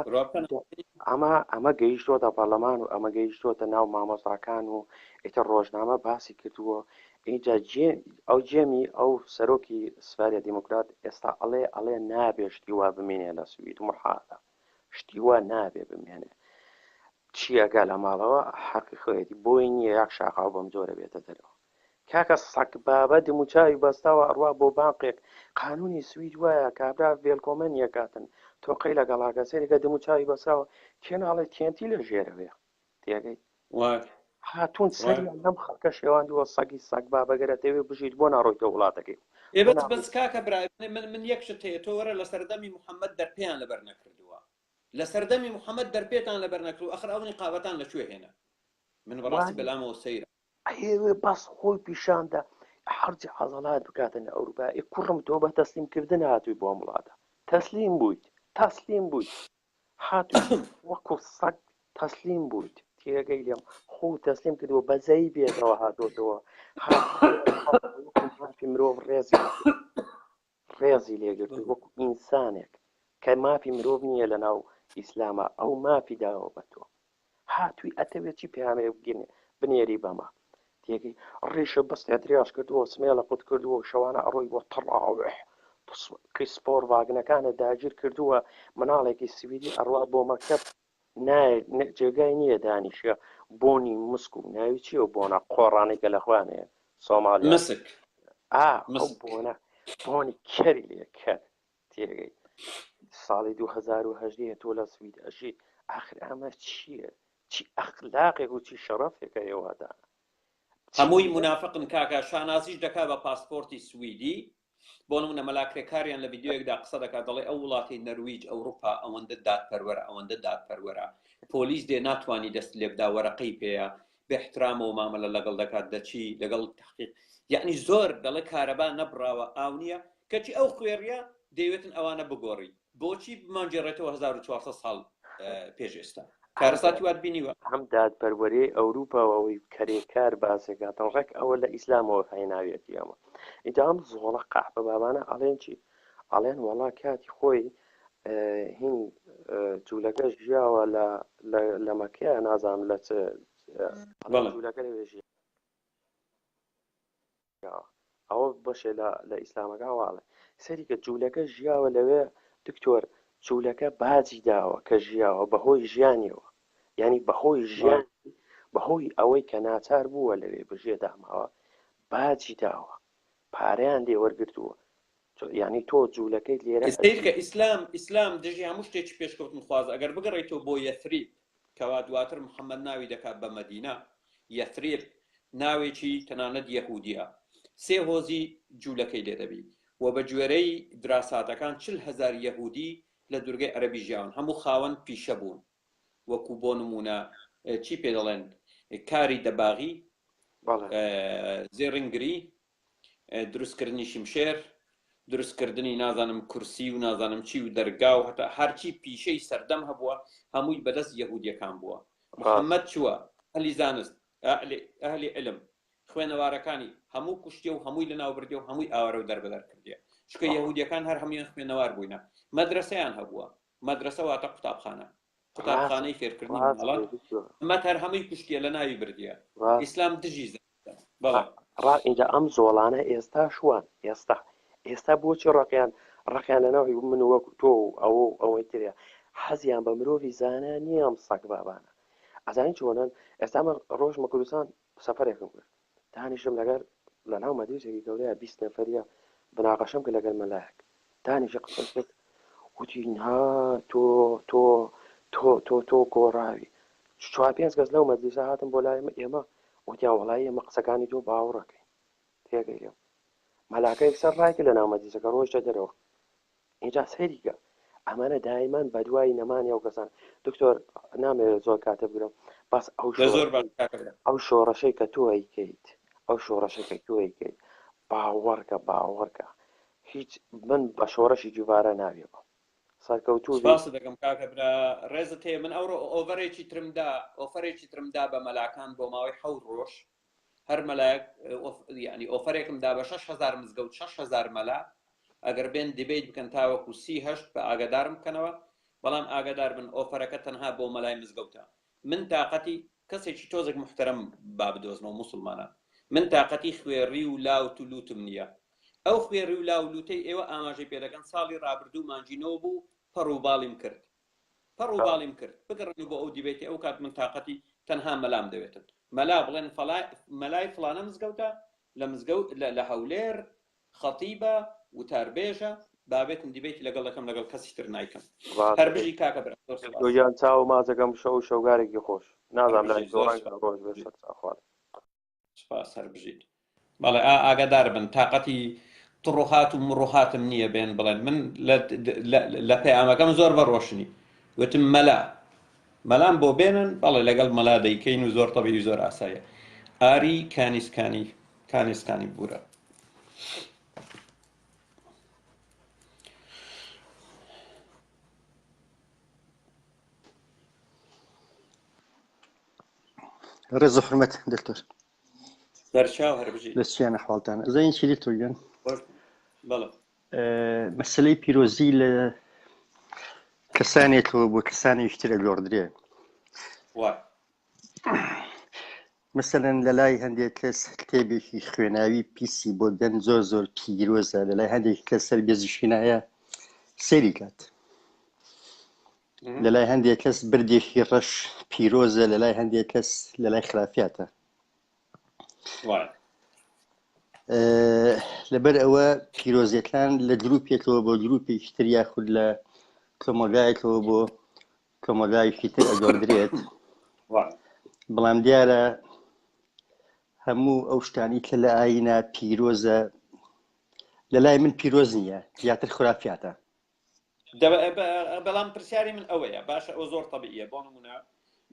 ئەمە گەیشتۆتە پەرلەمان و ئەمە گەیشتۆتە ناو مامۆستاکان و ئیتر ڕۆژنامە باسی کردووە اینجا ئەو جێمی ئەو سەرۆکی سفاریە دیموکرات ئێستا ئەڵێ نابێ شتیوا بمێنێ لە سوید و محالە شتیوا نابێ بمێنێ چیەکە لە ماڵەوە حەقیقەتی بۆی نییە یاک شاخاو بەم جۆرە بێتە دەرەوە کاکە سەگ بابە دموچاوی بەستاوە ئەڕوا بۆ بانقێک قانونی سوید وایە کابرا ڤێلکۆمەن یەکاتن تۆقەی لەگەڵاکە سەرێکە دموچاوی بەساوە کێناڵێ تێنتی لە ژێرەوەیە تێگەی هاتوون سەریان لەم خەڵکە شێواندووە سەگی سەگ بابەگەرە دەوێ بژیت بۆ ناڕۆیتەوە وڵاتەکەی بەس کاکە برا من یەکشت هەیە تۆ وەرە لە سەردەمی محەممەد دەرپێیان لەبەر نەکردووە لە سەردەمی محەممەد دەرپێتان لەبەر نەکردو ئەخر ئەوەی قاوەتان لەکوێ هێنا من بەڕاستی بەلامەوە سەیرە ئەوێ بەس خۆی پیشاندا حرجی عەزەڵات بکاتن لە ئەوروپا کوڕم تۆ بە تەسلیمکردن هاتووی بۆ وڵاتە تەسلیم بوویت هاتووی وەکو سەگ تەسلیم بوویت تێگەی لێم خۆ تەسلیم کردووە بەزەی بێتەوە هاتۆتەوە مرۆڤ ڕێزی لێگرت وەکو ئینسانێک کە مافی مرۆڤ نییە لە ناو ئیسلامە ئەو مافی داوە بە تۆ هاتووی ئەتەوێت چی پێیانێ بگرنێ بنێری بەمە تێگەی ڕێشە بەستێ درێژ کردووە سمێڵە قوت کردووە شەوانە ئەڕۆی بۆ تەڕاوێ کریسپۆر واگنەکانە داگیر کردووە مناڵێکی سویدی ئەڕوا بۆ مەکتەب جێگای نییە دانیشە بۆنی مسک و ناوی چیە بۆنە قۆڕانێکە لەخوانەیە سۆمالی مسک بۆنی کەری لێکرد تێگەی ساڵی 2010 تۆ لە سوید ئەژی ئاخر ئەمە چییە چی ئەخلاقێک و چی شەڕەفێکە ئێوەدا هەمووی منافقن کاکە شانازیش دەکا بە پاسپۆرتی سویدی بۆ نمونە مەلاکرێکاریان لە ڤیدیۆیەکدا قسە دەکات دەڵێ ئەو وڵاتی نەرویج ئەوروپا ئەوەندە دادپەروەرە پۆلیس دێ ناتوانانی دەست لێ بدا وەرەقەی پێەیە بێحترامە و مامەلە لەگەڵ دەکات دەچی لەگەڵ تحقیق یعنی زۆر دەڵێ کارەبا نەبراوە ئاو نییە کەچی ئەو خوێریە دەیوێتن ئەوانە بگۆڕی بۆچی بمانجێڕێتەوە 1400 ساڵ پێش ئێستا کارەساتی وات بینیوە هەم دادپەروەری ئەوروپاەوەی کەرێکار باسێکاتن ڕێک ئەوە لە ئیسلامەوە هەیناوێتی ئەمە ئینجا ئەم زۆڵە قاحبە بابانە ئەڵێن چی ئەڵێن وەڵا کاتی خۆی هین جوولەکە ژیاوە لە مەکەیە نازانم لە جوولەکە لەوێژی ئەوە بەشێ لە ئیسلامەکە واڵێ سەریکە جوولەکە ژیاوە لەوێ دکتۆر جوولەکە باجی داوە کە ژیاوە بەهۆی ژیانیەوە یعنی بەهۆی ژیان بەهۆی ئەوەی کە ناچار بووە لەوێ بژێ داماوە باجی داوە پارەیان لێ وەرگرتووە یعنی تۆ جوولەکەی لێرە ئێستاکە ئیسلام دژی هەموو شتێکی پێشکەوتن خواز ئەگەر بگەڕێتەوە بۆ یەثریب کەوا دواتر محەممەد ناوی دەکات بە مەدینە یەثریب ناوێکی تەنانەت یەهودیە سێ هۆزی جوولەکەی لێ دەبی و بە گوێرەی دراساتەکان 40,000 یەهودی لە دوورگەی عەرەبی ژیاون هەموو خاوەن پیشە بوون وەکو بۆ نمونە چی پێ دەڵێن کاری دەباغی زێڕنگری دروستکردنی شمشێر دروستکردنی نازانم کورسی و نازانم چی و دەرگا و هەتا هەرچی پیشەی سەردەم هەبووە هەمووی بەدەست یەهودیەکان بووە محەممەد چووە ئەهلی زانست ئەهلی علم خوێنەوارەکانی هەموو کوشتێ و هەمووی لەناو بردێ و هەمووی ئاوارە و دەربەدەر کردێ چکە یەهودیەکان هەر هەمویان خوێنەوار بووینە مەدرسەیان هەبووە مەدرسە واتە قوتابخانەی فێرکردنی ماڵات ئەمەت هەر هەمووی کوشتێ لە ناوی بردیە ئیسلام دژی اینجا ئەم زۆڵانە ئێستا شوان ئێستا بۆچی ڕقیان لەناوی من وەکو تۆ ئەوەی ترە حەزیان بە مرۆڤی زانە نییە ئەم سەگ بابانە ئەزانین چۆنن ئێستا من ڕۆژمە کوردستان سەفەرێکم کرد دانیشم لەگەر لەناو مەدرسێکی گەورەیە 20 نەفەریە بناقەشەم کرد لەگەر مەلایەک دانیشە قسەم کرد وتی نا تۆ گۆڕاوی 4-5 کەس لەو مەجلیسە هاتم بۆ لای ئێمە وتیان وەڵای ئێمە قسەکانی تۆ باوەڕەکەین تێگەیرێم مەلاکەیەک سەر ڕایکە لە ناو مەجلیسەکە ڕۆژتە دەرەوە اینجا سەیریکە ئەمانە دایمان بە دوای نەمانی ئەو کەسان دکتۆر نامەوێت زۆر کاتە بگرم بەس ئەو شۆڕەشەی کە تۆ ئەیکەیت ئەو شۆڕەشەکە تۆ ئەیکەیت باوەڕکە هیچ من بە شۆڕەشی جووبارە ناوێەوە سەرکەوتوو باس دەکەم کاکە برا ڕێزت هەیە من ئەوڕۆ ئۆفەرێکی ترمدا بە مەلاکان بۆ ماوەی 7 ڕۆژ هەر مەلایەک ینی ئۆفەرێکم دا بە 6,000 مزگەوت 6,000 مەلا ئەگەر بێن دیبیت بکەن تاوەکو 38 بە ئاگادارم بکەنەوە بەڵام ئاگادار بن ئۆفەرەکە تەنها بۆ مەلای مزگەوتە من تااقەتی کەسێکی تۆزێک محتەرەم با بدۆزنەوە موسڵمانان من تااقەتی خوێڕی و لاوت و لوتم نییە ئەو خوێڕی و لاولوتەی ئێوە ئاماژەی پێدەکەن ساڵی ڕابردوو مانجینەوە بوو پەڕووباڵیم کرد بگەڕن بۆ ئەو دیبێتی ئەو کات من تااقەتی تەنها مەلام دەوێتن مەلا بڵێن مەلای فڵانە مزگەوتە لە مزگەوت لە هەولێر خەتیبە وتاربێژە بابێتن دیبێتی لەگەڵ دەکەم لەگەڵ کەسی تر نایکەم هەر بژی کاکە برایان چاو مازەکەم شەوگارێکی خۆش نازانم لای ڕۆژ بێت سپاس هەر بژیت بەڵێ ئاگادار بن تااقەتی تڕۆهات و مڕۆهاتم نییە بێن بڵێن من لە پەیامەکەم زۆر بەڕۆشنی وتم مەلام بۆ بێنن بەڵێ لەگەڵ مەلا دەیکەین و زۆر تەبیعی زۆر ئاساییە ئاری کانیسکانی بورە ڕێز و حورمەت دکتۆر دەرچاو هەر بژیت دەستیان ئەحواڵتان زەین چی تۆگەن بەڵێ مەسەلەی پیرۆزی لە کەسانێکەوە بۆ کەسانی یشترە گۆڕدرێ مەسەلەن لە لای هەندێک کەس کتێبێکی خوێناوی پیسی بۆ دەن زۆر پیرۆزە لە لای هەندێک کەس سەر بێزیشکینایە سەیری کات لە لای هەندێک کەس بردێکی ڕەش پیرۆزە لە لای هەندێک کەس لە لای خرافاتە لەبەر ئەوە پیرۆزیەکان لە گروپێکەوە بۆ گروپێکی تر یاخود لە کۆمەلگایەکەوە بۆ کۆمەلگایەکی تر ئەگۆڕدرێت بەڵام دیارە هەموو ئەو شتانی کە لە ئاینە پیرۆزە لە لای من پیرۆز نییە یاتر خرافاتە بەڵام پرسیاری من ئەوەیە باشە ئەو زۆر تەبیعیە بۆ نمونە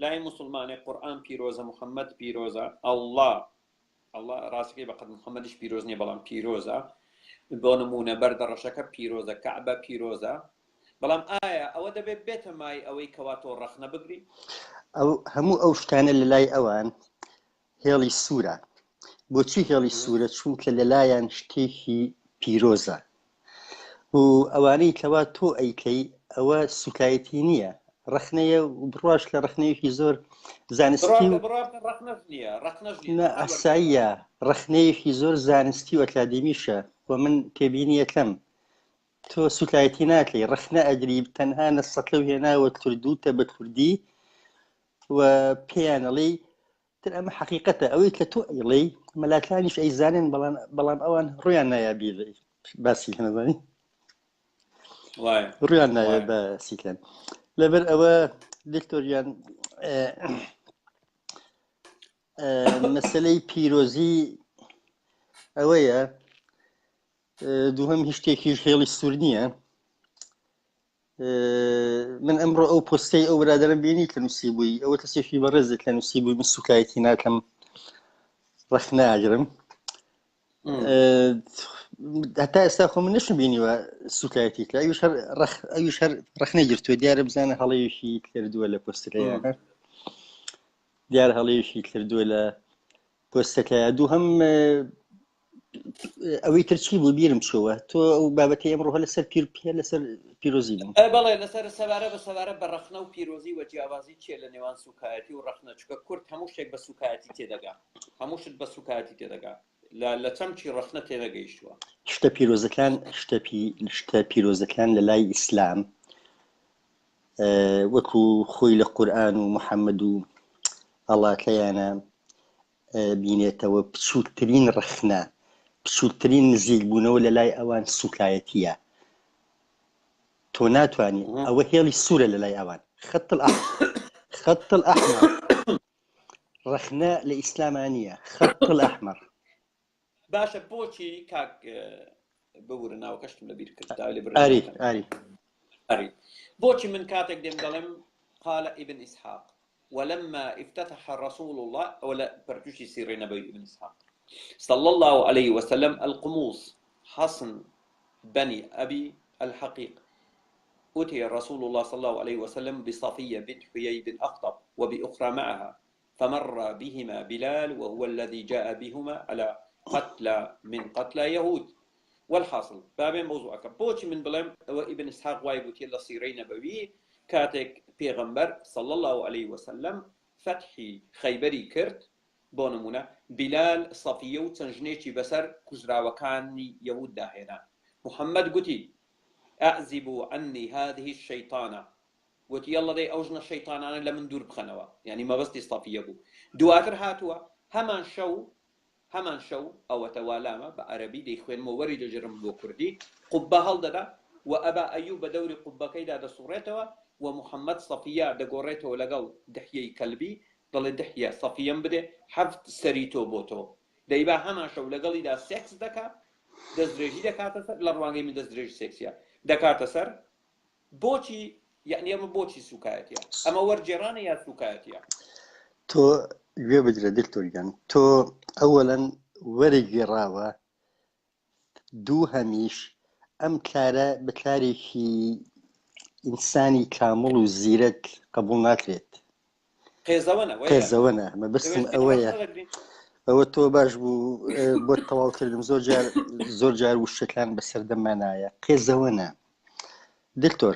لای موسڵمانێک قورئان پیرۆزە محەممەد پیرۆزە ئەڵڵا ڕاستەکەی بەقەد محەممەدیش پیرۆز نییە بەڵام پیرۆزە بۆ نمونە بەردەڕەشەکە پیرۆزە کەعبە پیرۆزە بەڵام ئایا ئەوە دەبێت بێتە مای ئەوەی کەوا تۆ ڕەخنە بگری ئەو هەموو ئەو شتانە لە لای ئەوان هێڵی سوورە بۆچی هێڵی سوورە چونکە لەلایەن شتێکی پیرۆزە و ئەوانەی کەوا تۆ ئەیکەی ئەوە سوکایەتی نییە ڕەخنەیە و بڕواش لە ڕەخنەیەکی زۆر زانستی ئەساییە ڕەخنەیەکی زۆر زانستی و ئەکادمیشە و من تێبینیەکەم تۆ سوکایەتی ناکەی ڕەخنە ئەگری تەنها نەسەکە و هێناوە کردوتە بە کوردی و پێیانەڵی تر ئەمە حەقیقەتە ئەوەی کە تۆ ئەیڵێ مەلاتانیش ئەیزانن بەڵام ئەوان ڕویان نایە بیڵێ باسی نەزانی ڕویان نایە باسیکەن لەبەر ئەوە دکتۆریان مەسەلەی پیرۆزی ئەوەیە دووهەم هیچ شتێکیش هێڵی سوور نییە من ئەمڕۆ ئەو پۆستەی ئەو برادەرم بینی کە نووسی بووی ئەوە کەسێکی بەڕێزێک لە نووسی بووی من سوکایەتی ناکەم ڕەخ ناگرم هەتا ئێستا خۆ من نەشم بینیوە سوکایەتی کە ئەویش هەر ڕەخ نەگرتووە دیارە بزانە هەڵەیەکی کردووە لە پۆستەکەیە دیار هەڵەیەکی کردووە لە پۆستەکەیە دووهەم ئەوەی ترچی بوو بیرم چۆوە تۆ ئەو بابەتی ئەمڕۆ لەسەر لەسەر پیرۆزی بن بەڵێ لەسەر سەبارە بە سەبارە بە ڕەخنە و پیرۆزی و جیاوازی چیە لە نێوان سوکایەتی و ڕەخنە چکە کورد هەموو شتێک بە سوکایەتی تێدەگا هەموو شت بە سوکایەتی تێدەگا لە چەمچی ڕەخنە تێنەگەیشتووە شتە پیرۆزەکان لە لای ئیسلام وەکو خۆی لە قورئان و محەممەد و ئەڵاتەیانە بینێتەوە بچووکترین ڕەخنە بچووکترین نزیک بوونەوە لە لای ئەوان سوکایەتیە تۆ ناتوانانی ئەوە هێڵی سوورە لە لای ئەوان خەت الأحمر ڕەخنە لە ئیسلامانیە خەت الأحمر باشە بۆچی کاک ببورە ناوە کەشتم لەبیر کرد ئاری بۆچی من کاتێک دێم دەڵێم قال ابن إسحاق ولما افتتح رسول الله ولا برتوشي سيري نبي ابن إسحاق صلى الله عليه وسلم القموص حصن بني أبي الحقيق أتي رسول الله صلى الله عليه وسلم بصفية بنت حيي بن أخطب وبأخرى معها فمر بهما بلال وهو الذي جاء بهما على قتلى من قتلى يهود والحاصل بابين موضوعك بوش من بلم وابن إسحاق وايبوتي الله سيري نبوي كاتك پیغمبر صلى الله عليه وسلم فتحي خيبري كرت بونمونا بلال صفية وتنجنيتي بسر كزرا وكاني يهود داهنا محمد قتي أعزبوا عني هذه الشيطانة قلت يلا دي أوجنا الشيطان أنا لمن دور بخنوا يعني ما بس صفية بو دواتر هاتوا همان شو أو توالامة بعربي دي خوين مورد جرم بو كردي قبة هالددا وأبا أيوب دوري قبة كيدا دا صورتها ومحمد صفية دقوريته لقل دحية كلبي ضل دحية صفية بده حفت سريتو بوتو دايبا هما شو لقل دا سكس دكا دزريجي دكاتا سر لروانجي من دزريج سكسيا دكاتا سر بوشي يعني أما بوشي سوكايتيا أما ورجيراني يا سوكايتيا تو گوێ بگرە دکتۆریان تۆ ئەوەڵەن وەرەگێڕاوە دوو هەمیش ئەم کارە بەکارێکی ئینسانی کامڵ و زیرەک قبول ناکرێت قێزەوەنە مە بەستم ئەوەیە ئەوە تۆ باش بوو بۆ تەواوکردم زۆر جار وشەکان بەسەردەمانایە قێزەوەنە دکتۆر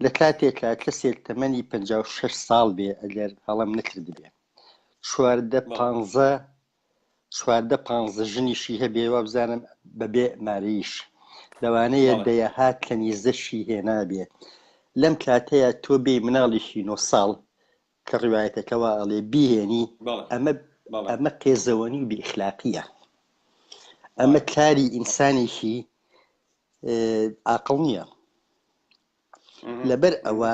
لە کاتێکا کەسێک تەمەنی 56 ساڵ بێ ئەگەر هەڵم نەکرد بێ 14-15 ژنیشی هەبێ وا بزانم بەبێ ماریش لەوانەیە دەیەهات کەنیزەشی هێنابێ لەم کاتەیە تۆ بێ مناڵیشی 9 ساڵ کە ڕوایەتەکەەوە ئەڵێ بیهێنی ئەمە قێزەوەنی و بێئیخلاقیە ئەمە کاری ئینسانێکی عاقڵ نییە لەبەر ئەوە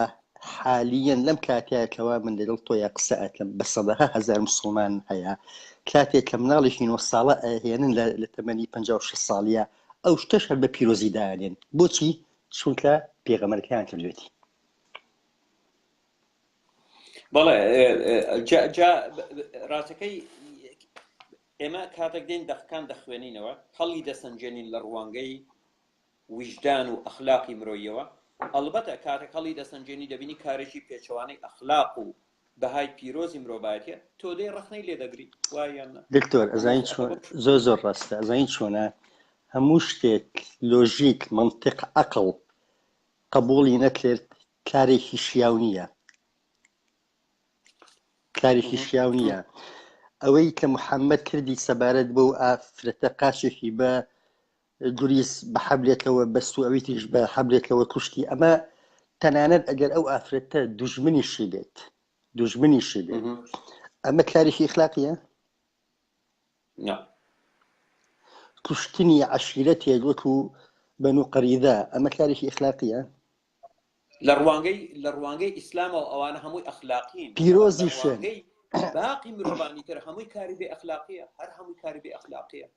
حالیەن لەم کاتێکەوە من لەگەڵ تۆیە قسە ئەکەم بە سەدەها هەزار موسڵمان هەیە کاتێک کە مناڵێکی 9 ساڵە ئەهێنن لە تەمەنی 56 ساڵیە ئەو شتەش هەر بە پیرۆزی داهێنن بۆچی چونکە پێغەمبەرەکەیان کردوێتی بەڵێ ڕاستەکەی ئێمە کاتێک دێن دەخکان دەخوێنینەوە هەڵی دەسەنجێنین لە ڕوانگەی وجدان و ئەخلاقی مرۆیەوە ئەلبەتە کاتێک هەڵی دەسەنجێنی دەبینی کارێکی پێچەوانەی ئەخلاق و بەهای پیرۆزی مرۆڤایەتیە تۆ دەی ڕەخنەی لێ دەگری وایە دکتۆر ئەزانی زۆر ڕاستە ئەزانی چۆنە هەموو شتێک لۆژیک منطق عەقڵ قبوڵی نەکرد کارێکی شیاو نییە ئەوەی کە محەممەد کردی سەبارەت بۆ ئافرەتە قاچێکی بە گوریز بە حەبلێتەوە بەست و ئەویتیش بە حەبلێتەوە کوشتی ئەمە تەنانەت ئەگەر ئەو ئافرەتە دوژمنیشی بێت ئەمە تاریخی ئەخلاقیە؟ کوشتنی عەشیرەتێک وەکو بەنو قەریدا ئەمە تاریخی ئەخلاقیە؟ لە ڕوانگەی ئیسلامەوە ئەوانە هەمووی ئەخلاقین، پیرۆزیشن باقی مرۆڤانی تر هەمووی کاری بێ ئەخلاقیە، هەر هەمووی کاری بێ ئەخلاقیە.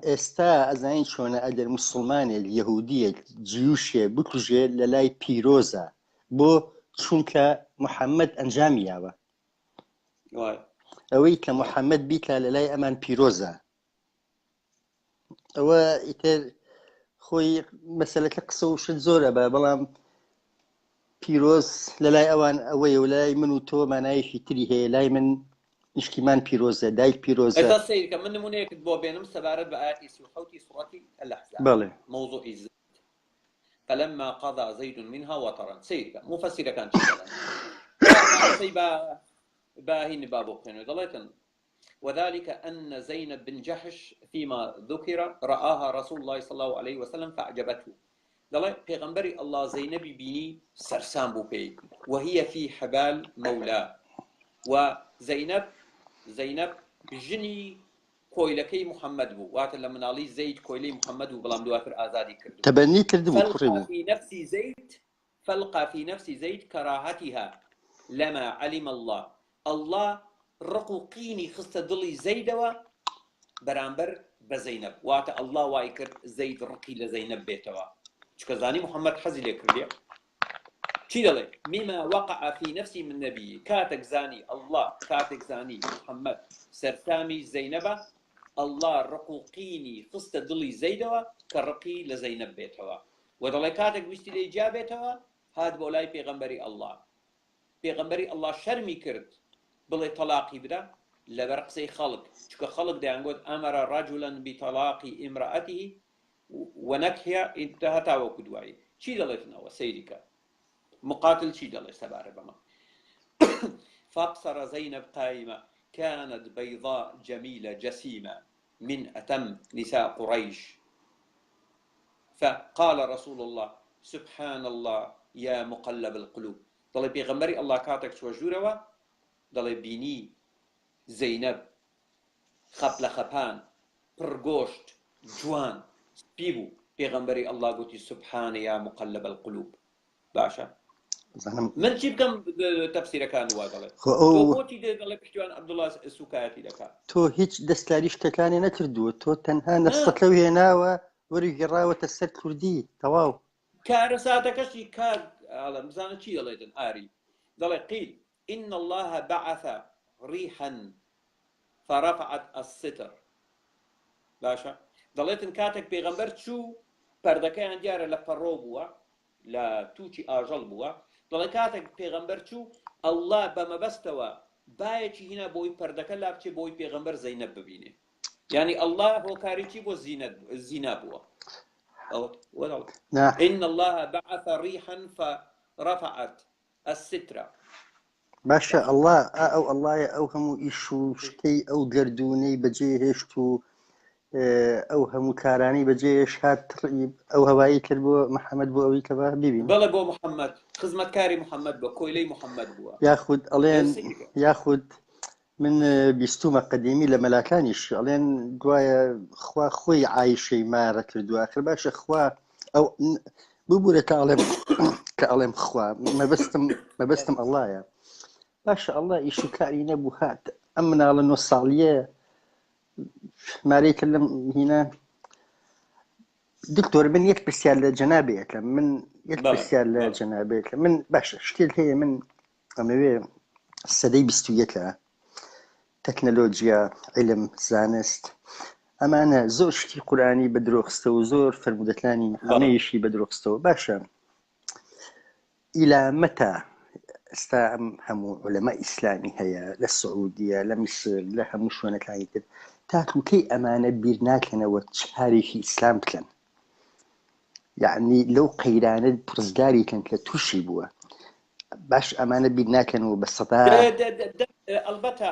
ئێستا ئەزانین چۆنە ئەگەر موسڵمانێک یەهودیەک جیوشێ بکوژێ لە لای پیرۆزە بۆ چونکە محەممەد ئەنجامیاوە ئەوەی کە محەممەد بیکە لە لای ئەمان پیرۆزە. ئەوە ئیتر خۆی مەسەلەکە قسە و شت زۆرە بە بەڵام پیرۆز لە لای ئەوان ئەوەیە و لای من و تۆ مانایەکی تری هەیە، لای من نیشتیمان پیرۆزە، دایک پیرۆزە. ئێستا سەیرکە من نمونەیەکت بۆ بێنم سەبارەت بە ئاەتی 37 سوڕەتی الأحزاب. بەڵێ موضوعی زەید فلما قضى زيد منها وطرا. سيركە مفسرەکان چی دەڵێن؟ باهين بابو بخينو ضليتن وذلك أن زينب بن جحش فيما ذكر رآها رسول الله صلى الله عليه وسلم فأعجبته. ضلي پیغمبري الله زينب بيني سرسان بو بي وهي في حبال مولاه. وزينب بجني كويلكي محمد بو وقت لما نالي زيد كويلي محمد بو بلام دواتر آزادي كردو تبني كردو فلقى في نفس زيد كراهتها لما علم الله رقوقيني خست دلي زيدوا برامبر بزينب وات الله وايكر زيد رقي لزينب بيتوا شكزاني محمد حزي لكرديا شي دلي مما وقع في نفسي من نبي كاتك زاني الله كاتك زاني محمد سرتامي زينبة الله رقوقيني خست دلي زيدوا كرقي لزينب بيتوا ودلي كاتك وشتي لي جابتوا هاد بولاي پیغمبري الله شرمي كرد بڵێ تەلاقی بدە لەبەر قسەی خەڵک چونکە خەڵک دەیانگوت ئەمەرە ڕەجولا بتەلاقی ئیمرەئەتیه وەنەکهە ئینتەها تاوەکو دوایی. چی دەڵێتنەوە سەیریکە؟ مقاتل چی دەڵێ سەبارە بەمە؟ فأقصر زينب قائمة كانت بيضاء جميلة جسيمة من أتم نساء قريش. فقال رسول الله سبحان الله يا مقلب القلوب. ضل پیغمبري الله كاتك توجوروا دڵێ بینی زەینەب خەپ لە خەپان پڕگۆشت جوان سپی بوو پێغەمبەری ئەڵڵا گوتی سوبحانە یا مقلب القلوب. باشە من چی بکەم تەفسیرەکان وا دەڵێت بۆچی دەڵێ پشتیوان عەبدوڵڵا سوکایەتی دەکات؟ تۆ هیچ دەستکاری شتەکانی نەکردووە، تۆ تەنها نەستەت لەو هێناوە وەرگێڕاوەتە سەر کوردی تەواو. کارە ساتەکەشی کار ئاڵە بزانە چی دەڵێتن ئاری دەڵێ قیل إن الله بعث ريحا فرفعت الستر. باشا دەڵێتن کاتێک پێغەمبەر چوو پەردەکەیان دیارە لە پەڕۆ بووە لە تووچی ئاژەڵ بووە دەڵێ کاتێک پێغەمبەر چوو ئەڵڵا بەمەبەستەوە بایەکی هینا بۆی پەردەکە لا بچێ بۆی پێغەمبەر زەینەب ببینێ. یعنی ئەڵڵا هۆکاریی بۆ زینا بووە. إن الله بعث ريحا فرفعت الستر. باشە ئەڵڵا ئەو ئەڵڵایە ئەو هەموو ئیش و شتەی ئەو گەردوونەی بەجێ هێشت و ئەو هەموو کارانی بەجێش هات ئەو هەوایی کرد بۆ محەممەد بۆ ئەوەی کە بە ببین. بەڵێ بۆ محەممەد خزمەتکاری محەممەد بە کۆیلەی محەممەد بووە. یاخود ئەڵێن یاخود من بیستومە قەدیمی لە مەلاکانیش ئەڵێن دوایە خوا خۆی عایشەی مارە کردووە. ئاخر باشە خوا ئەو ببوورە کە ئەڵێم خوا مەبەستم ئەڵڵایە. باشە ئەڵڵا ئیش و کاری نەبوو هات ئەم مناڵە 9 ساڵیە مارەی کرد لەم هینە. دکتۆر من یەک پرسیار لە جەنابێکە من یەک پرسیار لە جەنابێکە من باشە شتێک هەیە من ئەمەوێ سەدەی 21ە تەکنەلۆجیا عیلم زانست ئەمانە زۆر شتی قورئانی بە درۆخستە و زۆر فەرمودەکانی هەمەیەشی بە درۆخستەوە. باشە ئیلا مەتە ئێستا ئەم هەموو عولەما ئیسلامی هەیە لە سعودیە لە میسر لە هەموو شوێنەکانی تر تاکوکەی ئەمانە بیر ناکەنەوە چارێکی ئیسلام بکەن، یعنی لەو قەیرانە پرزگاری کەن کە تووشی بووە. باش ئەمانە بیر ناکەنەوە بە سەدا ئەلبەتە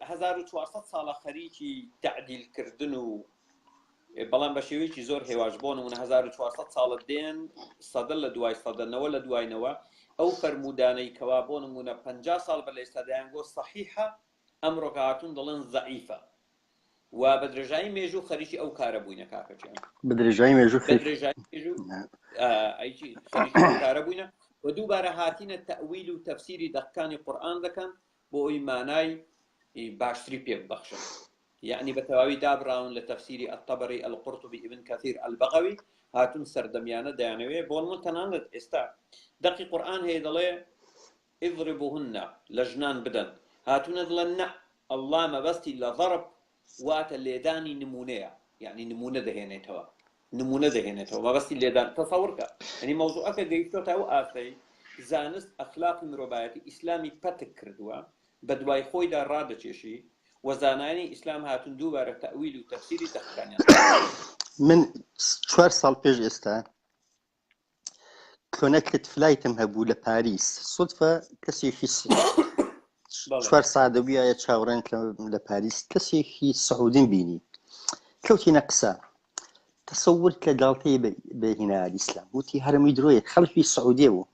1400 ساڵە خەریکی تعدیلکردن و بەڵام بە شێوەیەکی زۆر هێواش بۆ نمونە 1400 ساڵت دێن سەدە لە دوای سەدەنەوە لە دوایەوە ئەو فەرمودانەی کەوا بۆ نمونە 50 ساڵ بە لە ئێستا دەیانگۆ سەحیحە ئەمڕۆکە هاتوون دەڵێن زەعیفە و بە درێژایی مێژوو خەریکی ئەو کارە بووینە کاکەجیان بە درێژایی مێژوو بە درێژایی مێژوو خەریکی ئەو کارە بووینە و دووبارە هاتینە تەئویل و تەفسیری دەقەکانی قورئان دەکەن بۆ ئەوی مانای باشتری پێ ببەخشن يعني بتواوي دابراون لتفسير الطبري القرطبي ابن كثير البغوي هاتون سردميانه دانوي بول متنانت استا دقي قران هي دلي اضربوهن لجنان بدن هاتون دلنا الله ما بس الا ضرب وات اللي داني نمونه يعني نمونه دهنتوا نمونه دهنتوا ما بس اللي دان تصورك يعني موضوعك جيتو تاو اخي زانس اخلاق مروباتي اسلامي بتكردوا بدواي خوي دا رادچشي وەزانانی ئیسلام هاتون دووبارە تەئویل و تەفسیری دەقەکانیان من 4 ساڵ پێش ئێستا کۆنەکت فلایتم هەبوو لە پاریس سودفە کەسێکی 4 ساعت بووایە چاوەڕێن لە پاریس کەسێکی سعودیم بینی کەوتینە قسە تەسەورت لە گاڵتەیە بهێنا ئیسلام وتی هەرمی درۆیە خەڵکی سعودیە بوو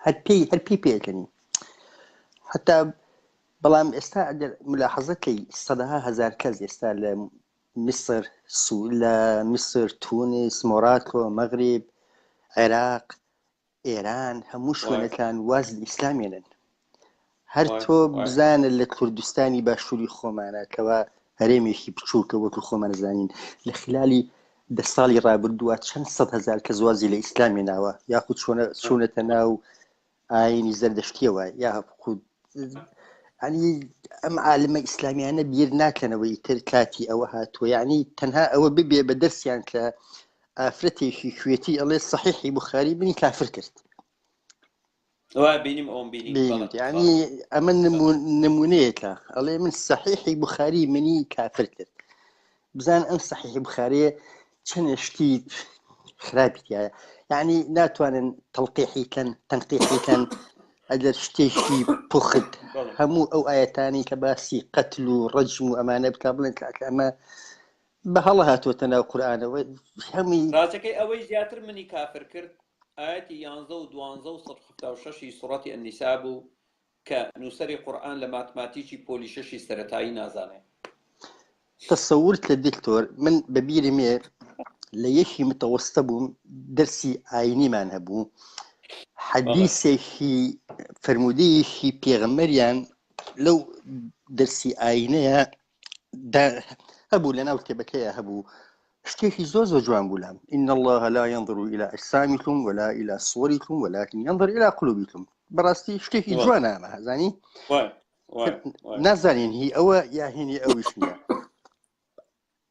هەر پێی پێکەنی حتا بەڵام ئێستا ملاحەزەت لی سەدەها هەزار کەس ئێستا لە میسر لە میسر تونس مۆراکۆ مەغریب عێراق ئێران هەموو شوێنەکان واز لە ئیسلامێنن هەر تۆ بزانە لە کوردستانی باشووری خۆمانە کەوا هەرێمێکی بچووکە وەکو خۆمان زانین لە خلالی 10 ساڵی ڕابردووە چەند سەد هەزار کەس وازی لە ئیسلامێناوە یاخود چوونەتە ناو ئاینی زەردەشتیەوە یاخود يعني ئەم عالمە ئیسلامیانە بیر ناکەنەوەی تر کاتی ئەوە هاتووە یعنی تەنها ئەوە ببێ بە دەرسیان کە ئافرەتێکی کوێتی ئەڵێ سەحیحی بوخاری بنی کافر کرد بینیم ئەوم بینی یعنی ئەمە نمونەیەکە ئەڵێ من سەحیحی بوخاری منی کافر کرد بزان ئەم سەحیحی بوخاریە چەند شتی خراپیتایە یعنی ناتوانن تەڵقیحیکەن تەنقیحیکەن ئەگەر شتێکی پوخت هەموو ئەو ئاەتانی کە باسی قەتل و ڕەجم و ئەمانە بکە بڵێن کاکە ئەمە بە هەڵە هاتووەتە ناو قورئانەوە هەمووی ڕاستەکەی ئەوەی زیاتر منی کافر کرد ئاەتی 11 و 12 و 176 سوڕەتی ئەنیسا بوو کە نووسەری قورئان لە ماتماتیکی پۆلی شەشی سەرەتایی نازانێ تەسەورت لە دکتۆر من بەبیرمێ لە یەکی متەوەستە بووم دەرسی ئاینیمان هەبوو حەدیثێکی فرموودەیەکی پێغەمبەریان لەو دەرسی ئاینەیە هەبوو لە ناو کتێبەکەیە هەبوو شتێکی زۆر جوان بوو لام إن الله لا ينظر إلى أجسامكم ولا إلى صوركم ولكن ينظر إلى قلوبكم بەڕاستی شتێکی جوانە ئەمە زانی نازانین هی ئەوە یا هینی ئەویش نییە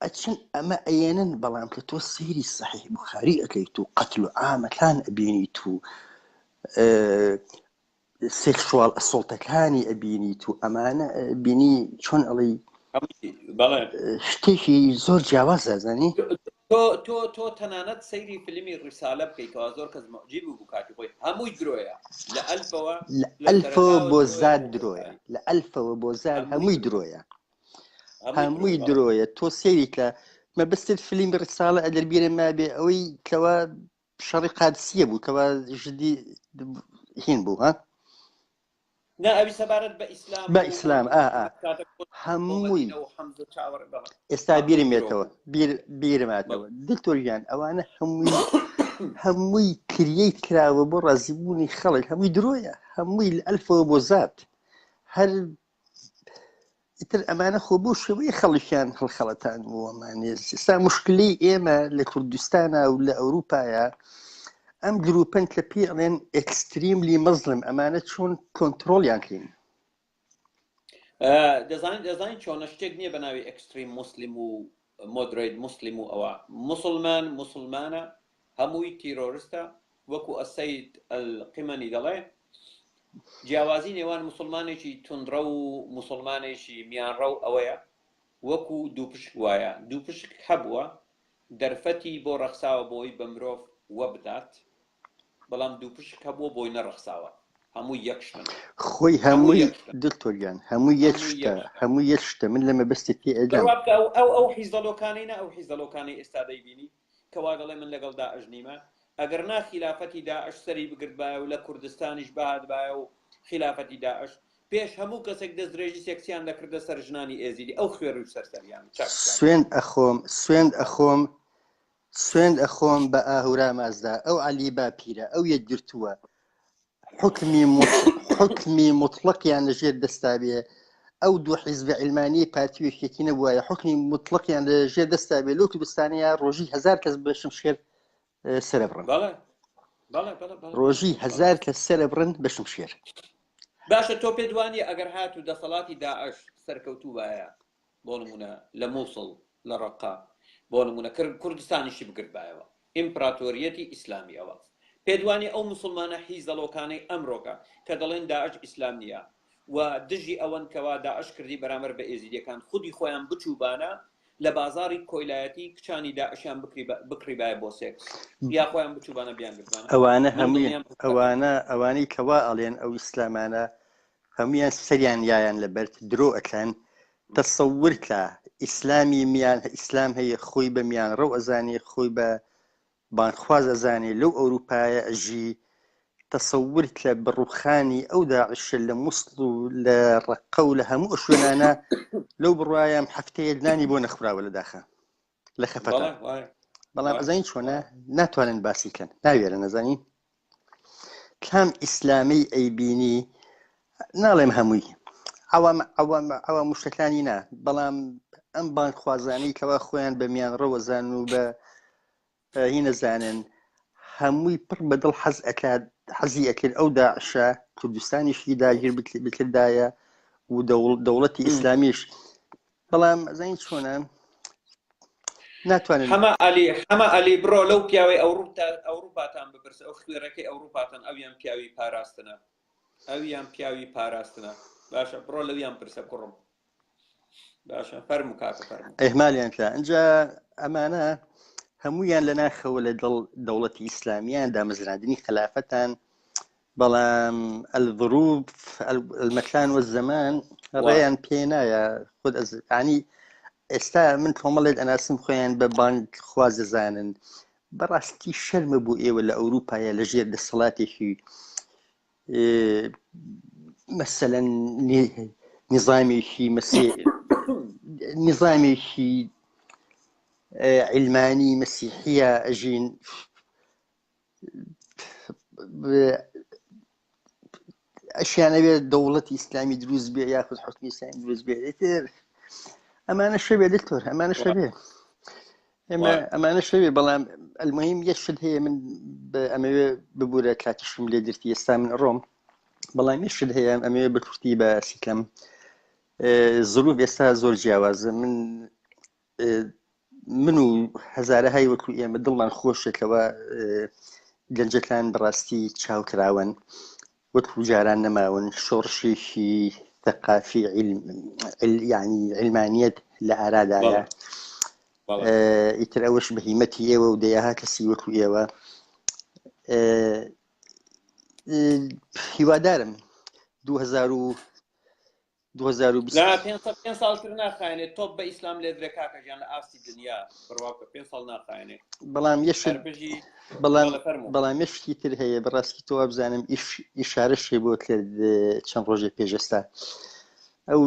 ئەچن ئەمە ئەیێنن بەڵام کە تۆ سەیری سەحیح بوخاری ئەەکەیت و قەتل و عامەکان ئەبینیت و سێکشوال ئەسۆڵتەکانی ئەبینیت و ئەمانە بینی چۆن ئەڵێ شتێکی زۆر جیاوازە زانی تۆ تەنانەت سەیری فیلمی ڕیسالە بکەیتەوە زۆر کەس مەعجیب بوو کاتی خۆی هەمووی درۆیە لە ئەلفەوە بۆ زاد درۆیە لە ئەلفەوە بۆ زاد هەمووی درۆیە هەمووی درۆیە تۆ سێری کە مەبەستت فیلمی ڕیسالە ئەگەر بیرە مابێ ئەوەی کەوا شەڕی قادسیە بوو کەوا ژدی هین بوو ها نا ئەوی سەبارەت بە ئیسلام هەمووی ئێستا بیرماتەوە دکتۆریان ئەوانە هەمووی کریەی کراوە بۆ ڕازیبوونی خەڵک هەمووی درۆیە هەمووی لە ئەلفەوە بۆ زاد هەر ئیتر ئەمانە خۆ بۆ شێوەیە خەڵکیان هەڵخەڵەتان بۆمانێ ئێستا مشکلەی ئێمە لە کوردستانە و لە ئەوروپایە ئەم گروپن کە پێڵێن ئەکستریملی مەزلم ئەمانە چۆن کۆنتترۆلیان کەین دەزانین چۆنە شتێک نییە بە ناوی ئەکستریم مسلیم و مۆدرێت مسلیم و ئەوە مسلمانە هەمووی تیرۆریستە وەکو ئەسەید القیمەنی دەڵێ جیاوازی نێوان مسلمانێکی توندڕە و مسلمانێکی میانڕە و ئەوەیە وەکو دووپشک وایە دووپشک هەبووە دەرفەتی بۆ ڕەخساوە بۆی بە مرۆڤ وە بدات بەڵام دووپشک هەبووە بۆی نەڕەخساوە هەمووی یەکشتن خۆی هەمووی دکتۆریان هەمووی یەک شتە من لەمە بەستی پێ ئەدەم ئەو حیزدەلۆکانەی ئەو حیزدەلۆکانی ئێستا دەیبینی کەوا دەڵێ من لەگەڵ داعش نیمە ئەگەر نا خلافەتی داعش سەری بگرت بایە و لە کوردستانیش بەهات بایە و خلافەتی داعش پێش هەموو کەسێک دەستدرێژی سێکسیان دەکردە سەر ژنانی ئێزیدی ئەو خوێر و سەرسەریان سوێند ئەخۆم بە ئاهورا مازدا ئەو عەلی باپیرە ئەو یەکگرتووە حکمی مطلقیان لەژێر دەستا بێ ئەو دوو حیزب عیلمانی پارتی وێکێتی نەبووایە حکمی مطلقیان لەژێر دەستا بێ لەو کوردستانەیە ڕۆژی 1000 کەس بە شمشێر سەرەبڕن ڕۆژی 1000 کەس سەرەبڕن بە شمشێر. باشە تۆ پێ دوانی ئەگەر هات و دەسەڵاتی داعش سەرکەوتوو وایە بۆ نمونە لە مووسڵ لە ڕەقا بۆ نمونە کوردستانیشی بگربایەوە ئیمپراتۆریەتی ئیسلامیەوە پێدوانی ئەو مسلمانە حیزەڵۆکانەی ئەمڕۆکە کە دەڵێن داعش ئیسلام نییە و دژی ئەوەن کەوا داعش کردی بەرامبەر بە ئێزیدیەکان خودی خۆیان بچووبانە لە بازاری کۆیلایەتی کچانی داعشیان بکڕیبایە بۆ سێکس یا خۆیان بچووبانە بیان گرتوانە ئەوانە هەمووی ئەوانەی کەوا ئەڵێن ئەو ئیسلامانە هەمویان سەریان یایان لەبەر درۆ ئەکەن تەسەور کە ئیسلامی میان ئیسلام هەیە خۆی بە میان ڕەو ئەزانێ خۆی بە بانخواز ئەزانێ لەو ئەوروپایە ئەژی تەسەور کە بڕوخانی ئەو داعشە لە مووسڵ و لە ڕەقە و لە هەموو شوێنانە لەو بڕوایم هەفتەیە نانی بۆ نەخوراوە لە داخە لە خەفەتە بەڵام ئەزانین چۆنە ناتوانن باسی کەن ناوێرە نەزانین کام ئیسلامی ئەیبینی ناڵێم هەمووی ئەوە مشتەکانی نا بەڵام ئەم بانخوازانی کەوا خۆیان بە میان ڕەوەزان و بە هی نەزانن هەمووی پڕ بەدڵ حەزی ئەکرد ئەو داعشە کوردستانیشی داگیر بکردایە و دەوڵەتی ئیسلامیش بەڵام ئەزانین چۆنە ناتوانن هەمە ئەلی بڕۆ لەو پیاوەی ئەوروپاتان بپرسە ئەو خوێرەکەی ئەوروپاتان ئەویان پیاوی پاراستنە باشە بڕۆ لەویان پرسە کوڕم باشە فەرمو کاکە فەرمو ئەهمالیان کرا اینجا ئەمانە هەمویان لە ناخەوە لە دەوڵەتی ئیسلامیان دامەزراندنی خلافەتان بەڵام الظروف المەکان والزەمان ڕێیان پێ نایە خود ئەزانی ئێستا من کۆمەڵێت ئەناسم خۆیان بە بانک خواز دەزانن بەڕاستی شەرمە بوو ئێوە لە ئەوروپایە لەژێر دەسەڵاتێکی مەسەلەن نظامێکی علمانی مەسیحیە ئەژین ئەشیانەوێ دەوڵەتی ئیسلامی دروست بێ یاخود حکمی ئیسلامی دروست بێ ئەمانە شەوێ دکتۆر ئەمانە شەوێ بەڵام المهم یەک شت هەیە من ئەمەوێ ببوورە کاتیشم لێ گرتی ئێستا من ڕۆم بەڵام یەک شت هەیە ئەمەوێ بە کورتی باسیکەم زروف ئێستا زۆر جیاوازە من و هەزارەهای وەکو ئێمە دڵمان خۆشێکەوە گەنجەکان بەڕاستی چاوکراون وەکو جاران نەماون شۆڕشێکی ثقافی یعنی علمانیت لە ئارادایە ئیتر ئەوەش بەهیمەتی ئێوە و دەیەها کەسی وەکو ئێوە هیوادارم 2020 ساڵتر ناخایێنێت تۆپ بە ئیسلام لێ درێ کاکەژیان لە ئاستی دنیا بڕواکە 5 ساڵ ناخایێنێت بەڵام یەشتی تر هەیە بەڕاستی تۆ بزانم ئیشارەشێ بۆ کرد چەند ڕۆژێک پێشەستا ئەو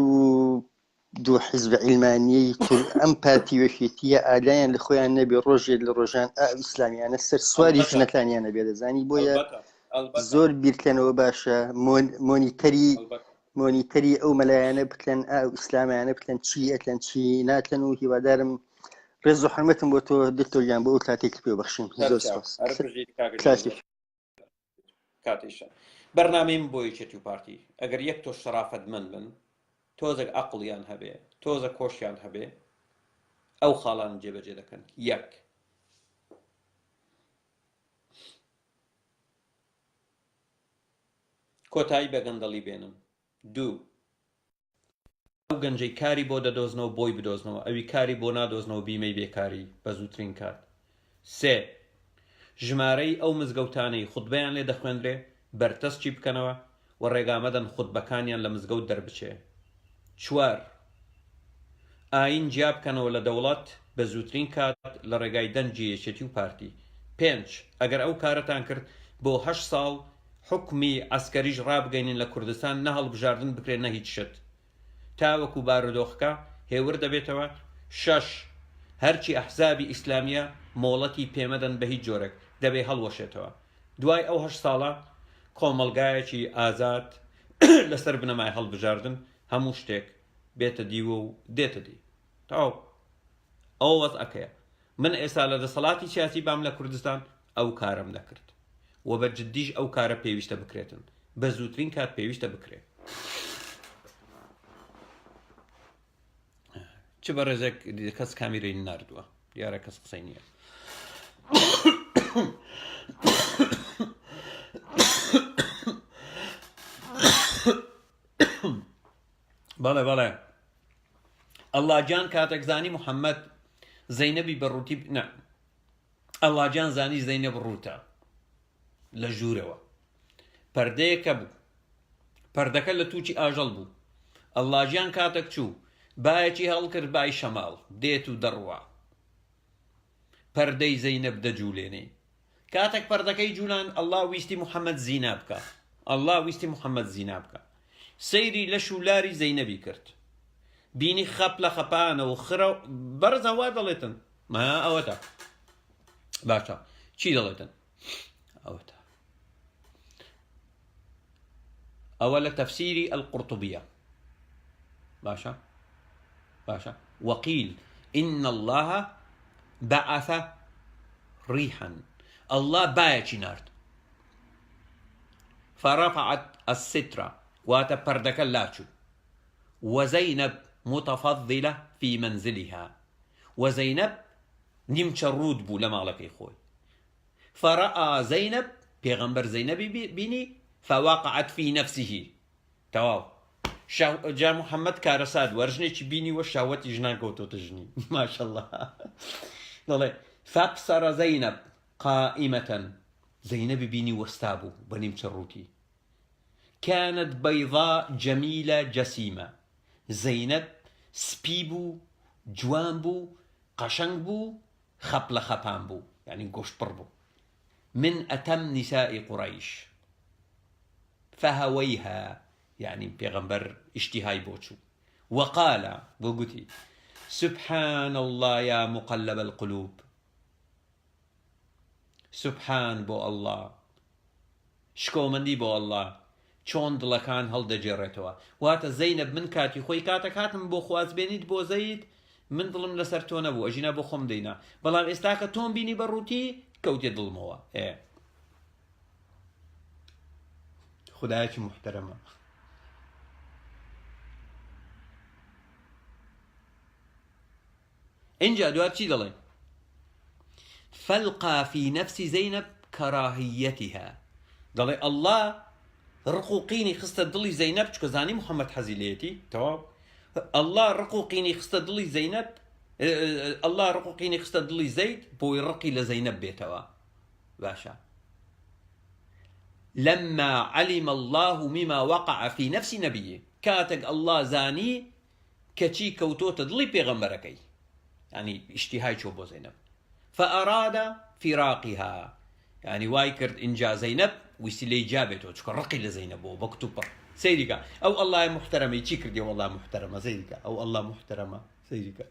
دوو حیزب عیلمانیەی ئەم پارتی وەکێتیە ئاگایان لە خۆیان نەبێ ڕۆژێک لە ڕۆژان ئیسلامیانە سەر سواری ژنەکانیان نەبێ دەزانی بۆیە زۆر بیرکەنەوە باشە مۆنیتەری ئەو مەلایانە بکەن ئیسلامیانە بکەن چی ئەکەن چی ناکەن و هیوادارم ڕێز و حرمەتم بۆ تۆ دکتۆریان بۆ ئەو کاتێک پێ بەخشین زۆر کاتیشە بەرنامەیم بۆ یەکێتی و پارتی ئەگەر یەک تۆ شەرافەتمەند بن تۆزێک عەقڵیان هەبێ تۆزە کۆشیان هەبێ ئەو خاڵان جێبەجێ دەکەن یەک کۆتایی بە گەندەڵی بێنن دوو ئەو گەنجەی کاری بۆ دەدۆزنەوە بۆی بدۆزنەوە ئەوی کاری بۆ نادۆزنەوە بیمەی بێکاری بە زووترین کات سێ ژمارەی ئەو مزگەوتانەی خوتبەیان لێ دەخوێندرێ بەرتەسچی بکەنەوە و ڕێگامەدەن خوتبەکانیان لە مزگەوت دەربچێ چوار ئاین جیا بکەنەوە لە دەوڵەت بە زووترین کات لە ڕێگای دەنجی یەکێتی و پارتی پێنج ئەگەر ئەو کارەتان کرد بۆ 8 ساڵ حکمی عسکەریش ڕابگەینن لە کوردستان نە هەڵبژاردن بکرێن نە هیچ شت تاوەکو بارودۆخەکە هێور دەبێتەوە 6 هەرچی ئەحزابی ئیسلامیە مۆڵەتی پێمەدەن بە هیچ جۆرێک دەبێ هەڵوەشێتەوە دوای ئەو 8 ساڵە کۆمەڵگایەکی ئازاد لەسەر بنەمای هەڵبژاردن هەموو شتێک بێتە دیوە و دێتە دی تاو ئەو وەزعەکەیە من ئێستا لە دەسەڵاتی سیاسی بام لە کوردستان ئەو کارم دەکرد و بە جددیش ئەو کارە پێویستە بکرێتن بە زووترین کات پێویستە بکرێت چ بە ڕێزێک کەس کامیرەی ناردووە دیارە کەس قسەی نییە بەڵێ بەڵێ ئەڵڵا جان کاتێک زانی محەممەد زەینەبی بەڕووتی نە ئەڵڵا جان زانی زەینەب ڕووتە لە ژوورەوە پەردەیەکە بوو پەردەکە لە تووچی ئاژەڵ بوو ئەڵڵا جان کاتێک چوو بایەکی هەڵکرد بای شەماڵ دێت و دەڕوا پەردەی زەینەب دەجوولێنێ کاتێک پەردەکەی جوولان ئەڵڵا ویستی محەممەد زینا بکە ئەڵڵا ویستی محەممەد زینا بکە سەیری لەش و لاری زەینەبی کرد بینی خەپ لە خەپانەوە خرە بەرزەوا دەڵێتن ما ئەوەتە باشە چی دەڵێتن ئەوەتە ئەوە لە تەفسیری القورطوبیە باشە باشە وقيل إن الله بعث ريحا الله بايتي نارد فرفعت السترة واتبردك اللاتشو وزينب متفضلة في منزلها وزينب نمت الرود بو لما لك إخوي فرأى زينب بيغمبر زينب بيني فوقعت في نفسه تواو جا محمد كارساد ورجني بيني وشاوتي جنان كوتو تجني ما شاء الله ضلي فابصر زينب قائمة زينب بيني واستابو بنيم شروتي كانت بيضاء جميلة جسيمة زينب سبيبو جوانبو قشنبو خبل خبانبو يعني قوش بربو من أتم نساء قريش فهويها يعني بيغمبر اشتهاي بوچو وقال بوغوتي سبحان الله يا مقلب القلوب سبحان بو الله شكو مندي بو الله چۆن دڵەکان هەڵدەجێڕێتەوە واتە زەینەب من کاتی خۆی کاتە کاتم بۆ خواز بێنیت بۆ زەید من دڵم لەسەر تۆ نەبوو ئەژینا بۆ خۆم دەینا بەڵام ئێستا کە تۆم بینی بەڕووتی کەوتێ دڵمەوە خودایەکی محتەرەمە اینجا دوات چی دەڵێ فەلقا في نفس زەینەب كراهيتها دەڵێ الله رقوقيني خستە دڵی زەینەب چکە زانی محەممەد حەزی لێتی تەواو الله رقوقيني خستە دڵی زەینەب الله رقوقيني خستە دڵی زەید بۆی ڕقی لە زەینەب بێتەوە باشە لما علم الله مما وقع في نفس نبيه كاتك الله زاني كتشي كوتوت دڵی پێغەمبەرەکەی يعني اشتهاي شو بو زينب فأراد فراقها يعني واي كرد إنجا زينب ويسلي جابته تشكر رقي لزينب وبكتوبة سيدك أو الله محترمة يشي كردي والله محترمة سيدك أو الله محترمة سيدك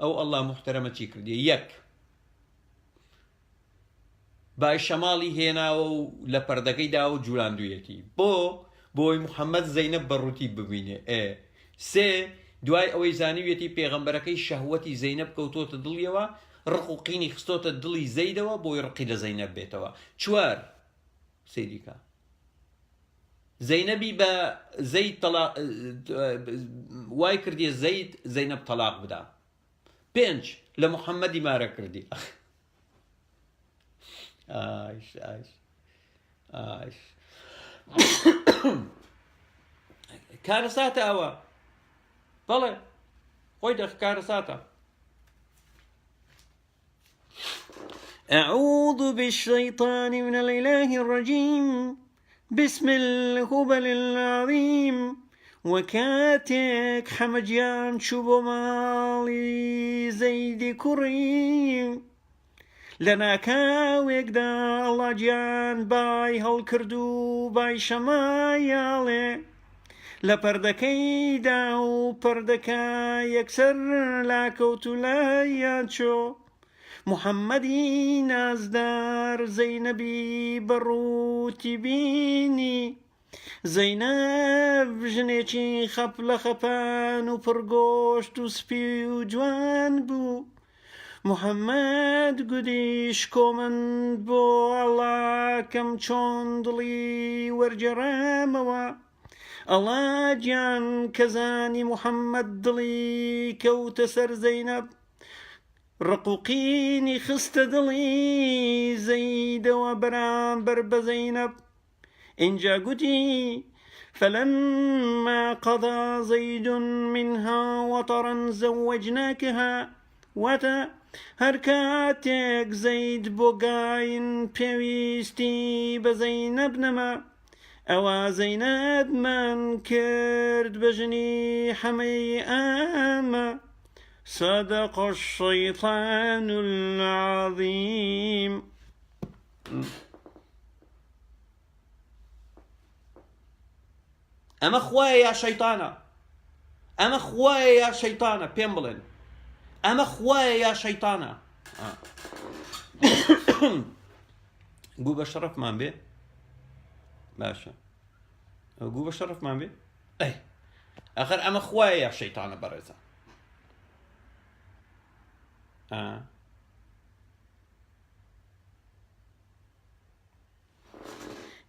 أو الله محترمة يشي كردي يك باي شمالي هنا لپردكي داو جولان دويتي بوي محمد زينب بروتي ببينه سي دوای ئەوەی زانیوێتی پێغەمبەرەکەی شەهوەتی زەینەب کەوتۆتە دڵیەوە ڕقوقینی خستۆتە دڵی زەیدەوە بۆی ڕقی لە زەینەب بێتەوە چوار سەیریکە زەینەبی بە زەید وای کردیە زەید زەینەب تەلاق بدا 5 لە محەممەدی مارە کردی ئایش کارەساتە ئەوە بەڵێ خۆی دەفکارە ساتە أعوذ بالشيطان من الإله الرجيم بسم الهبل العظيم وكاتك حمجيان شبو مالي زيد كريم لە ناکاوێکدا ئەڵڵا گیان بای هەڵکرد و بای شەمایاڵێ لە پەردەکەیدا و پەردەکە یەکسەر لاکەوت و لایان چۆ محەممەدی نازدار زەینەبی بەڕووتی بینی زەینەب ژنێکی خەپ لە خەپان و پڕگۆشت و سپی و جوان بوو محەممەد گودیش کۆمەند بۆ ئەڵڵا کەم چۆن دڵی وەرجەڕامەوە ئەڵڵا گیان کەزانی محەممەد دڵی کەوتە سەر زەینەب ڕقوقینی خستە دڵی زەیدەوە بەرامبەر بە زەینەب اینجا گوتی فلما قضى زيد منها وطرا زوجناكها واتە هەر کاتێک زەید بۆ گاین پێویستی بە زەینەب نەما ئەوە زەینەبمان کرد بە ژنی حەمەی ئامە صدق الشيطان العظيم. ئەمە خوایە یا شەیتانە؟ ئەمە خوایە یا شەیتانە؟ پێم بڵێن ئەمە خوایە یا شەیتانە؟ گوو بە شەڕەفمان بێ باشە گوو بە شەڕەفمان بێ ئەی ئەخەر ئەمە خوایە یا شەیتانە بەڕێزە؟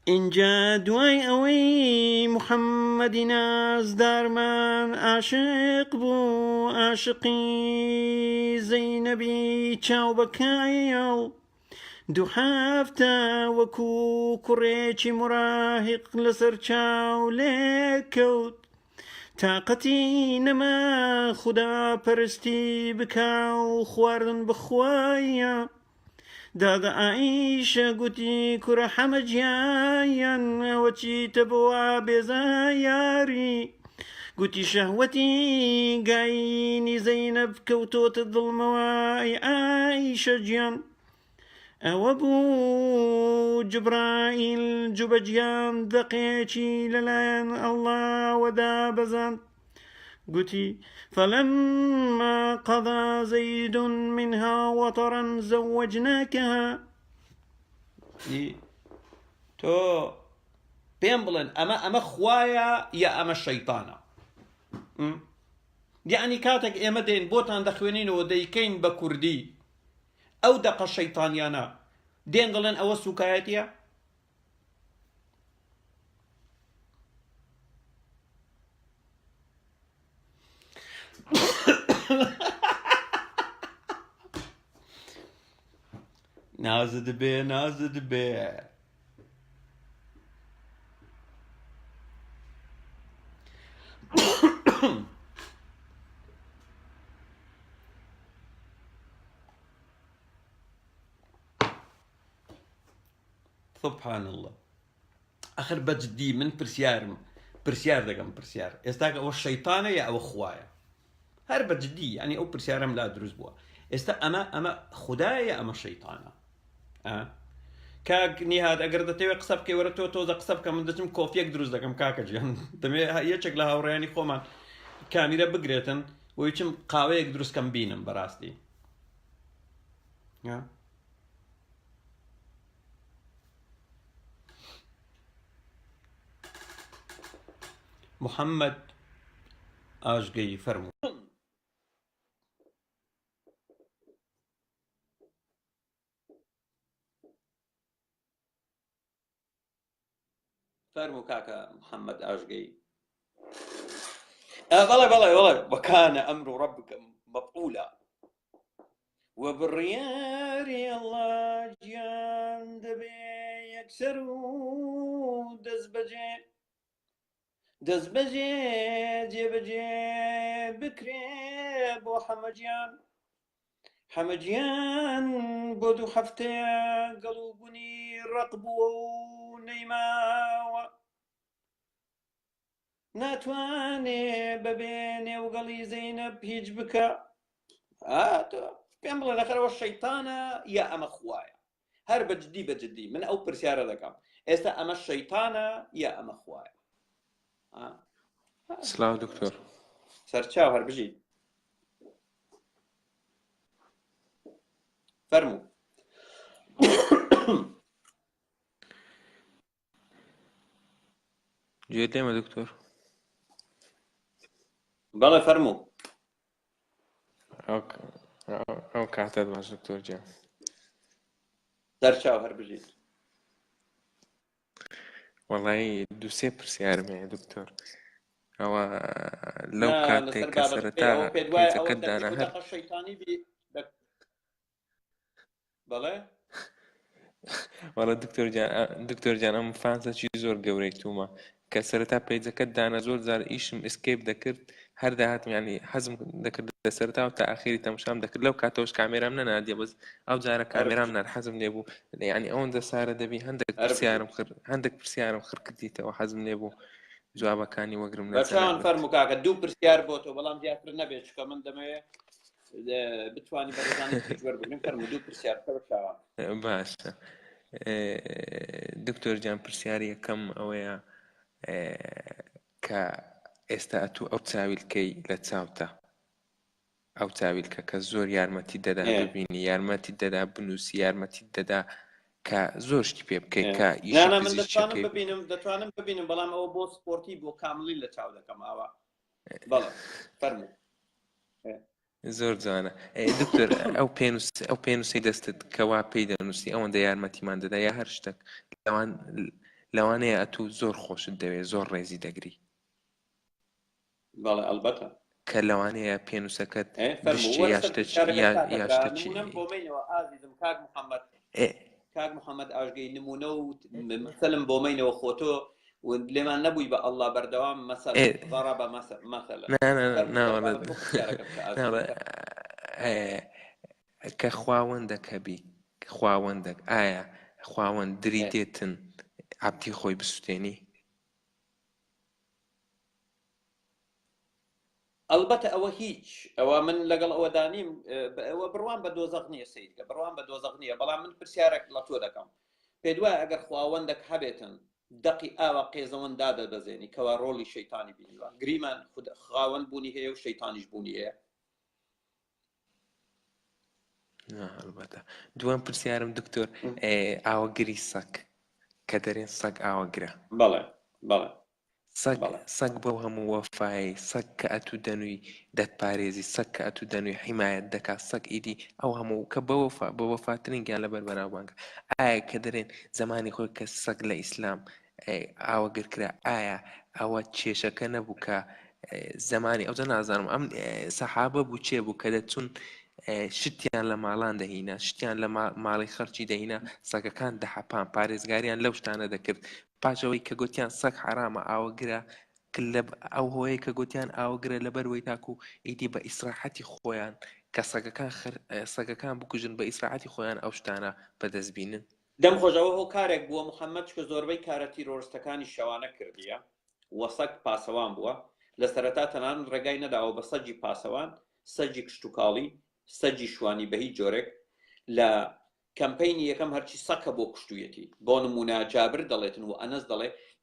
اینجا دوای ئەوەی محەممەدی نازدارمان عاشق بوو عاشقی زەینەبی چاو بەکایەڵ دوو هەفتە وەکو کوڕێکی مراهق لەسەر چاو لێکەوت تاقەتی نەما خودا پەرستی بکا و خواردن بخوایە دادا ئایشە گوتی کوڕە حەمەجیان ئەوە چیتە بۆوە بێزە یاری گوتی شەهوەتی گاینی زەینەب کەوتۆتە دڵمەوە ئەی ئایشە گیان ئەوە بوو جوبرائیل جوبەجیان دەقێکی لەلایەن ئەڵڵاوەدا بەزاند گوتی فلما قضى زيد منها وطرا زوجناكها تۆ پێم بڵێن ئەمە خوایە یا ئەمە شەیتانە؟ یعنی کاتێک ئێمە دێن بۆتان دەخوێنینەوە دەیکەین بە کوردی ئەو دەقە شەیتانیانە دێن دەڵێن ئەوە سوکایەتیە؟ نازت بێ نازت بێ سبحان الله ئەخر بەجددی من پرسیار دەکەم پرسیار ئێستا ئەوە شەیتانە یا ئەوە خوایە؟ هەر بەجددی ینی ئەو پرسیارم لا دروست بووە ئێستا ئەمە خودایە ئەمە شەیتانە؟ کاک نیهاد ئەگەر دەتەوێت قسە بکەی وەرە تۆ تۆزە قسە بکەم من دەچم کۆفیەک دروست دەکەم کاکە گیان دەمێ یەکێک لە هاوڕێیانی خۆمان کامیرە بگرێتن وی چم قاوەیەک دروستکەم بینم بەڕاستی محەممەد ئاژگەی فەرموو فەرموو کاکە محەممەد ئاژگەی بەڵێ بەڵێ بەڵێ وەکانە ئەمر ڕەبکە مەفعوولە وبڕیاری ئەڵڵا گیان دەبێ یەکسەر و دەستبەجێ جێبەجێ بکرێ بۆ حەمەجیان بۆ دوو هەفتەیە گەڵوبوونی ڕق بووە و نەیماوە ناتوانێ بەبێ نێوگەڵی زەینەب هیچ بکە پێم بڵێ لەخەرەوە شەیتانە یا ئەمە خوایە هەر بەجددی من ئەو پرسیارە دەکەم ئێستا ئەمە شەیتانە یا ئەمە خوایە سلااو دکتۆر سەرچاو هەر بژیت فەرموو گوێ لێمە دکتۆر بەڵێ فەرموو ئەو کاتت باش دکتۆر گیان سەرچاو هەر بژیت وەڵایی دووسێ پرسیارم هەیە دکتۆر ئەوە لەو کاتێک کە سەرەتا پیجەکەت دانا هەر شەیتانی بەڵێ وەڵە دکتۆر جان ئەم فانسەکی زۆر گەورەی تومە کە سەرەتا پیجەکەت دانا زۆر جار ئیشم ئسکیپ دەکرد هەر داهاتم ینی حەزم دەکرد لە سەرەتاوە تا ئاخری تەماشام دەکرد لەو کاتەوەش کامێرام نەنادیە بەس ئەو جارە کامێرام نار حەزم لێبوو ینی ئەوەندە سارە دەبی هەندێک پرسیارم خڕکردیتەوە حەزم لێبوو جوابەکانی وەگرم بەچان فەرموو کاکە دوو پرسیار بۆ تۆ بەڵام دیارتر نەبێت چکە من دەمەوێت بتوانانی بەڕێزانی وەربگرین فەرموو دوو پرسیار باشە دکتۆر جان پرسیاری یەکەم ئەوەیە کە ئێستا ئەتوو ئەو چاویلکەی لە چاوتە ئەو چاویلکە کە زۆر یارمەتی دەدا ببینی یارمەتی دەدا بنووسی یارمەتی دەدا کە زۆر شتی پێ بکەیت کە من دەتوانم ببینم بەڵام ئەوە بۆ سپۆرتی بۆ کاملی لە چاو دەکەم ئاوا بەڵێ فەرموو زۆر جوانە دکتۆر ئەو پێنووسی دەستت کەوا پێی دەنووسی ئەوەندە یارمەتیمان دەدا یا هەر شتێک لەوانەیە ئەتوو زۆر خۆشت دەوێت زۆر ڕێزی دەگری بەڵێ ئەلبەتە کە لەوانەیە پێنووسەکەت بۆمینەوە ئازیزم کاک محەممەد ئاژگەی نمونە و مثلم بۆمینەوە خۆتۆ لێمان نەبووی بە ئەڵڵا بەردەوام مەسەل ضرب مثلا کە خواوەندەکە بی خواوەندەک ئایا خواوەند دری دێتن عەبدی خۆی بسووتێنی ئەلبەتە ئەوە هیچ ئەوە من لەگەڵ ئەوە دانیم ئەوە بڕوان بە دۆزەق نییە سیدکە بڕوان بە دۆزەق نییە بەڵام من پرسیارێک لە تۆ دەکەم پێ دوایە ئەگەر خواوەندێک هەبێتن دەقی ئاوا قێزەوەند دادەبەزێنی کەوا ڕۆڵی شەیتانی بینیوە گریمان خاوەند بوونی هەیە و شەیتانیش بوونی هەیە ئەلبەتە دووەم پرسیارم دکتۆر ئاوەگری سەگ کە دەرێن سەگ ئاوەگرە بەڵێ بەڵێ سەگ بەو هەموو وەفایی سەگ کە ئەتوو دەنووی دەتپارێزی سەگ کە ئەتوو دەنووی حیمایەت دەکات سەگ ئیدی ئەو هەموو کە بە وەفاترین گیان لەبەر بەراوبانکە ئایا کە دەرێن زمانی خۆی کە سەگ لە ئیسلام ئاوەگرکرا ئایا ئەوە کێشەکە نەبوو کە زمانی ئەوجە نازانم ئەم سەحابە بوو چێ بوو کە دەچون شتیان لە ماڵان دەهینا شتیان لە ماڵی خەرچی دەهینا سەگەکان دەحەپان پارێزگاریان لەو شتانە دەکرد پاشەوەی کە گوتیان سەگ حرامە ئاوەگرە ئەو هۆیە کە گوتیان ئاوەگرە لەبەرەوەی تاکو ئیدی بە ئیسراحەتی خۆیان کە سەگەکان بکوژن بە ئیسراحەتی خۆیان ئەو شتانە بەدەستبینن دەم خۆشەوە ئەو کارێک بووە محەممەد کە زۆربەی کارە تیرۆریستەکانی شەوانە کردیە وەسەگ پاسەوان بووە لە سەرەتا تەنان ڕێگای نەداوە بە سەجی پاسەوان سەجی کشتتوکاڵی سەجی شوانی بە هیچ جۆرێک لە کەمپینی یەکەم هەرچی سەکە بۆ کشتویەتی بۆ نمونە جابر دەڵێتن و ئەنەس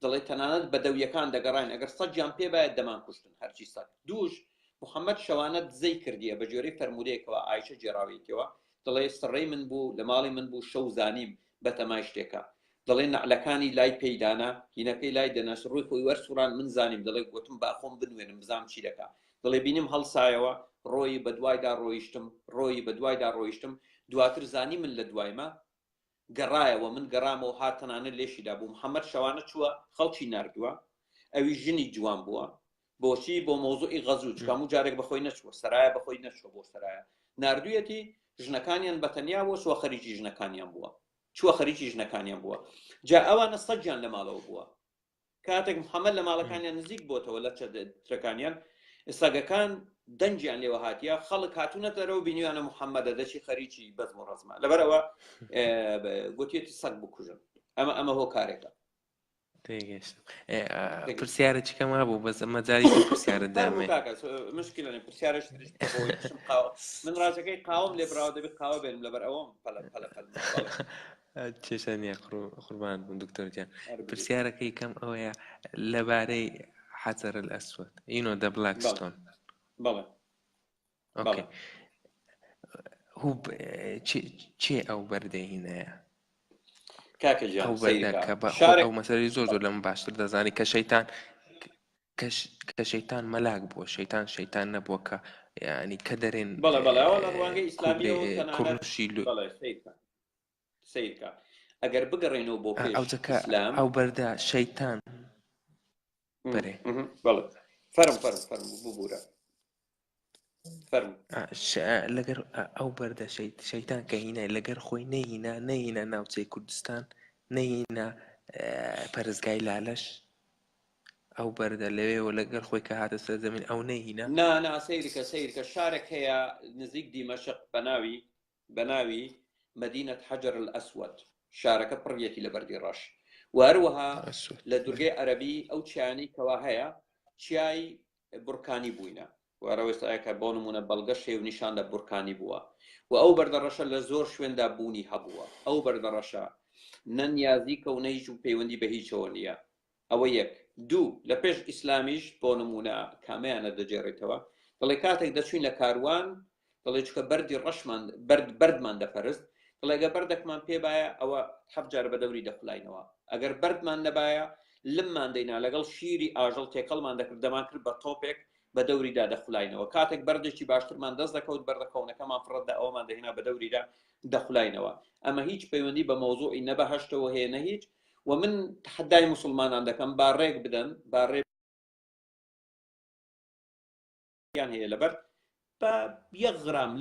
دەڵێت تەنانەت بە دەویەکان دەگەڕین ئەگەر سەجیان پێ باید دەمان کوشتن هەرچی سەک دووش محەممەد شەوانە دزەی کردیە بە جۆرەی فەرمودەیەکەوە ئایشە جێراویەتەوە دەڵێ سڕێی من بوو لە ماڵی من بوو شەو زانیم بە تەمای شتێکە دەڵێ نەعلەکانی لای پەیدانا هینەکەی لای دەناس ڕووی خۆی وەرسوڕان من زانیم دەڵێ گوتم باخۆم بنوێنم بزام چی دەکا دەڵێ بینیم هەڵسایەوە ڕۆی بە دوایدا ڕۆیشتم دواتر زانی من لە دوایمە گەڕایەوە من گەڕامەوە هاتەنانە لێشیدا بوو محەممەد شەوانە چووە خەڵکی نردووە ئەوی ژنی جوان بووە بۆچی بۆ مۆزوعی غەزوو چکام و جارێک بەخۆی نەچوە سەرایە بەخۆی نەچوە بۆ سەرایە نردوویەتی ژنەکانیان بەتەنیا بۆ چوە خەریکی ژنەکانیان بووە جا ئەوانە سەجیان لە ماڵەوە بووە کاتێک محەممەد لە ماڵەکانیان نزیک بۆتەوە لە ترەکانیان سەگەکان دەنجیان لێوە هاتیە خەڵک هاتوونەتە دەرەوە بینیوانە محەممەدە دەچی خەریکی بەزم و ڕەزمە لەبەرەوە گوتێتی سەگ بکوژن ئەمە هۆکارێکە تێگەیشتم پرسیارێکی کەم هەبوو بەس ئەمە جاری تر پرسیارت دامێ مشكلة يعني برسيارش تريش بقوي بشم قاوة من راسك قاوم لي براو دبي قاوة بين لبر أوام چێشانە قوربان بوون دکتۆرجان پرسیارەکەی کەم ئەوەیە لەبارەی حەجەر الئەسود the black stone بەڵێ اوكي هو چێ ئەو بەردەی هینەیە کاکە گیان ئەو بەردە کە ئەو مەسەلەی زۆر لەم باشتر دەزانی کە شەیتان مەلاک بووە شەیتان نەبووە کە یعنی کە دەرێن بەڵێ ئەوە ڕوانگەی ئیسلامی کوڕنووشی سیرکە ئەگەر بگەڕێنەوە بۆ پێش ئیسلام ئەو بەردە شەیتان بەرێ بەڵێ فەرم ببوورە لەگەر ئەو بەردە شەیتان کە هینە لەگەر خۆی نەهینە ناوچەی کوردستان نەهینە پەرستگای لالەش ئەو بەردە لەوێەوە لەگەر خۆی کە هاتە سەر زەمین ئەو نەهینە نا سیرکە شارێک هەیە نزیک دیمەشق بە ناوی مدینەت حەجەر الئەسود شارەکە پڕیەتی لە بەردی ڕەش وهروەها لە دوورگەی عەرەبی ئەو چیانی کەوا هەیە چیای بورکانی بووینە وەرەوەستایەکە بۆ نمونە بەڵگە شێو نیشان لە بورکانی بووە و ئەو بەردەڕەشە لە زۆر شوێندا بوونی هەبووە ئەو بەردەڕەشە نەنیازیکە و نەیش و پەیوەندی بە هیچەوە نییە ئەوە یەک دوو لە پێش ئیسلامیش بۆ نمونە کامیانە دەجێڕێتەوە دەڵێ کاتێک دەچوین لە کاروان دەڵێ چکە بەردی ڕەشمان بەردمان دەپەرست دەڵێگە بەردێکمان پێ باە ئەوە حەفجار بە دەوری دەخولینەوە ئەگەر بەردمان نەبایە لممان دەینا لەگەڵ شیری ئاژەڵ تێکەڵمان دەکرد دەمان کرد بە تۆپێک بە دەوریدا دەخولینەوە کاتێک بەردێکی باشترمان دەست دەکەوت بەردەکەونەکەمان فڕەتدا ئەومان دەهێنا بە دەوریدا دەخولینەوە ئەمە هیچ پەیوەندی بە مەوزوعی نەبە هەشتەوە هەیە نە هیچ و من تحدای مسلمانان دەکەم با ڕێک بدەن با ڕێیان هەیە لەبەر بە 1 غرام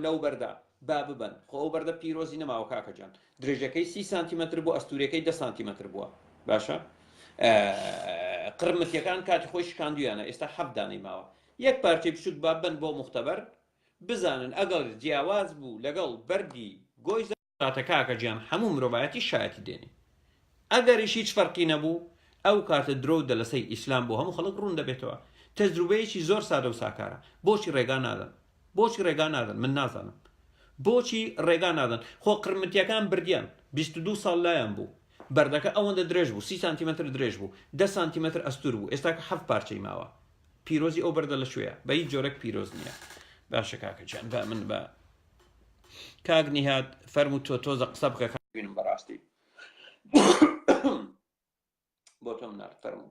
لەو بەردا با ببن خۆ ئەو بەردە پیرۆزی نەماوە کاکەجان درێژەکەی 30 سانتیمەتر بۆ ئەستورەکەی 10 سانتیمەتر بووە باشە قرمەتیەکان کاتی خۆی شکاندویانە ئێستا 7 دانەی ماوە یەک پارچەی بچووک با بن بۆ مختبەر بزانن ئەگەر جیاواز بوو لەگەڵ بەردی گۆی زاتە کاکەجیان هەموو مرۆڤایەتی شایەتی دێنێ ئەگەریش هیچ فەرقی نەبوو ئەو کاتە درۆ دەلەسەی ئیسلام بۆ هەموو خەڵک ڕوون دەبێتەوە تەجروبەیەکی زۆر سادە و ساکارە بۆچی ڕێگا نادەن من نازانم بۆچی ڕێگا نادەن خۆ قرمەتیەکان بردیان 22 ساڵ لایەن بوو بەردەکە ئەوەندە درێژ بوو 30 سانتیمەتر درێژ بوو 10 سانتیمەتر ئەستور بوو ئێستا کە 7 پارچەی ماوە پیرۆزی ئەو بەردە لە شوێیە بە هیچ جۆرەك پیرۆز نییە باشە کاکەجان بە من بە کاک نیهات فەرموو تۆزە قسە بکە بینم بەڕاستی بۆ تۆم نار فەرموو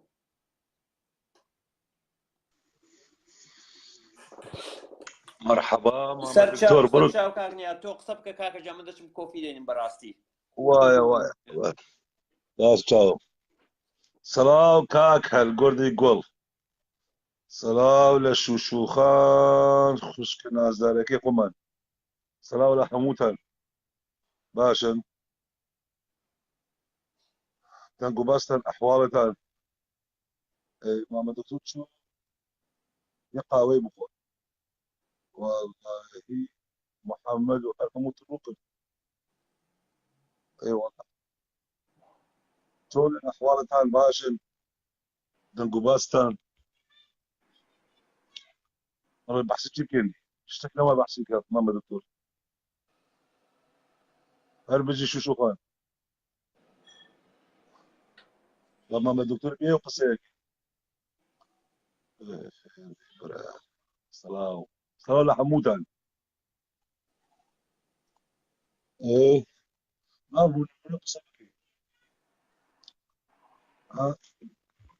مرحبا دكتور برو كاغنيا تو قصبك كاكا جا من دشم كوفي دين براستي وايا ناس تشاو سلام كاك هالقردي قول سلام لشوشوخان خشك ناس دارك قمان سلام لحموتان باشن تنقو باستن احوالتان اي ماما دكتور شو يقاوي بقول والله محمد وحرموت الركن اي والله شلون احوالتان باشن دنقو باستان انا بحسي تشيكين اشتكنا ما بحسي كات ماما دكتور هل بيجي شو خان ماما دكتور ايه وقصيك سلام لحموتان ايه ما بقول قصة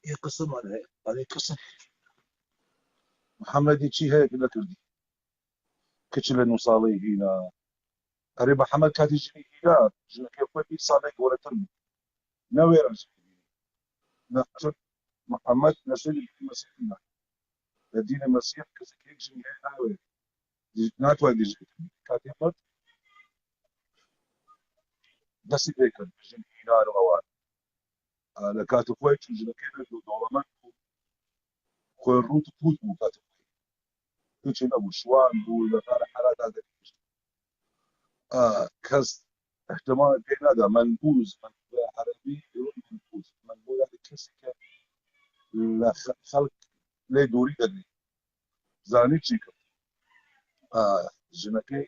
هي قصة مالها هذه قصة محمد يجي هيك لكردي كتشل نوصالي هنا هري محمد كاتي جيني هنا جينا كيف في صالح ولا ترمي ناوي رجع نحن محمد نسل المسيحنا الدين المسيح كذا جيني هنا ناوي ناتوا دي جيني كاتي مات بس هيك جيني هنا روان على كاتو كويت جينا كيف دولمان خوي الروت بوت مو كاتو كيتش ابو شوان ولا حالات هذا كز احتمال بين هذا منبوذ من عربي يروح منبوذ منبوذ هذه كلاسيكا خلق لي دوري دني زاني تشيكا جنكي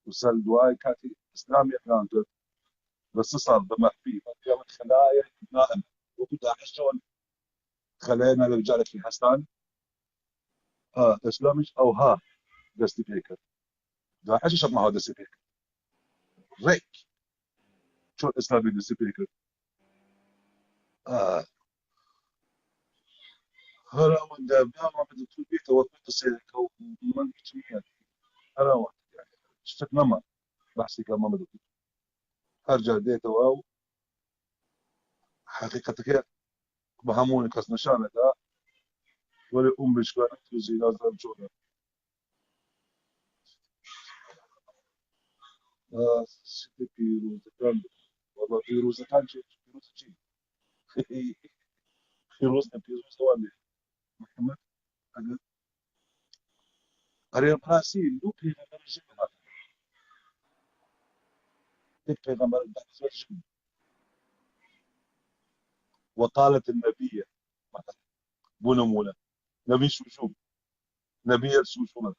وسال دواي كاتي اسلامي كانت بس صار بمحبي فيها من خلايا نائم وكنت احشون خلينا الرجال في حسان اسلامش او دستي بيكر دا حشش ما هو دستي بيكر ريك شو اسلامي دستي بيكر هلا من دا ما بدي تقول بيه توقفت السيرك ومن كميات هلا واحد يعني شفت ماما بحسي كمان ما بدي ارجع ديته واو حقيقتك بهموني كاس نشانه دا ولا مش كانت تزي لازم شغله سيدي بيروز كان والله بيروز كان شيء بيروز شيء بيروز هو محمد أريد براسيل لو بيغمبر الجن هذا بيغمبر الجن وقالت النبية مثلا بونمولا نبي شوشو نبي الشوشو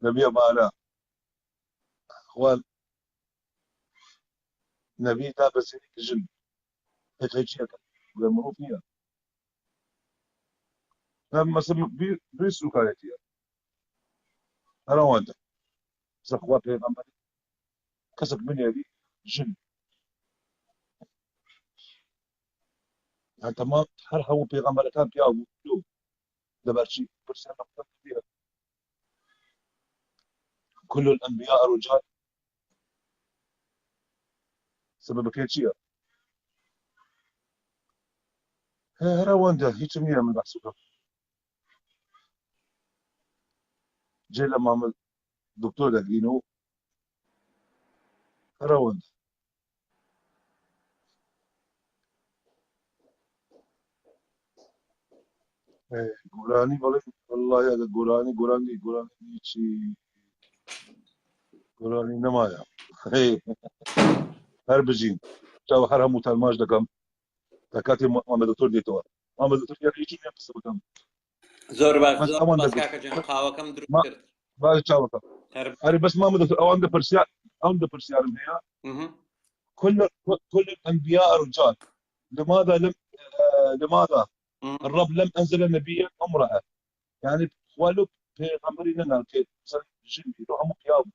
نبي بالا اخوان نبي دا بس هيك الجن هيك هيك شيء ولا مروفية لما سمع بيسو كانت هي انا وانت سخوا بيغمبر كسب من يدي جن انت ما تحرها بيغمبر كان في ابو لو دبرشي برسالة كبيرة كل الانبياء رجال سبب كيتشيا رواندا هيك مية من بحثك جاي لما عمل دكتور دقينو رواندا جولاني والله يا جولاني هيجي جولاني نمايا هربجين تو هرمو تلماج دقم تكاتي ما دكتور ديتور ما دكتور يجي مية بس بقم زۆر باش بس زۆر اوان باش دكتور کاکە جان قاوەکەم دروست ما کرد باش تشاوكا هەر أنا بس ما دكتور اوان دبرسيا اوان دبرسيا هي كل الانبياء رجال لماذا الرب لم انزل نبيا امراه يعني ولو بيغمرين لنا كي جن يروحوا مقيام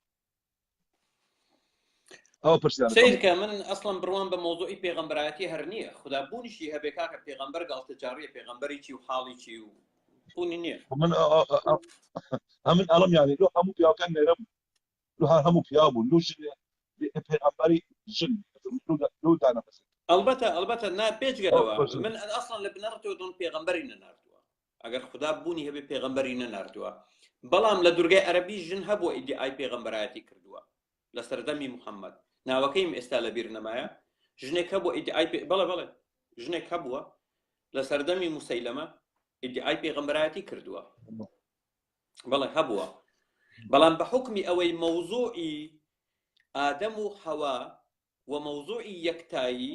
او برسيان سیرکە من ئەسڵم بڕوان بە مۆزوعی پێغەمبەرایەتی هەر نییە خدا بوونیشی هەبێ کاکە پێغەمبەر گاڵتەجاریە پێغەمبەری چی و حاڵی چی و بوونی نییە ومن هم ألم يعني لو هم بيا كان نرم لو هم بيا بو لو جن بيغمري جن لو دانا بس ئەلبەتە نا پێچگەلەوە من ئەسڵان لە بنەڕەتەوە دڵ پێغەمبەری نەناردووە ئەگەر خدا بوونی هەبێ پێغەمبەری نەناردووە بەڵام لە دوورگای عەرەبی ژن هەبووە ئیدعای پێغەمبەرایەتی کردووە لە سەردەمی موحەممەد ناوەکەیم ئێستا لەبیر نەمایە ژنێک هەبووە ئیدعای بەڵێ ژنێک هەبووە لە سەردەمی موسەیلەمە ئیدعای پێغەمبەرایەتی کردووە بەڵێ هەبووە بەڵام بە حوکمی ئەوەی مەوزوعی ئادەم و حەوا و مەوزوعی یەکتایی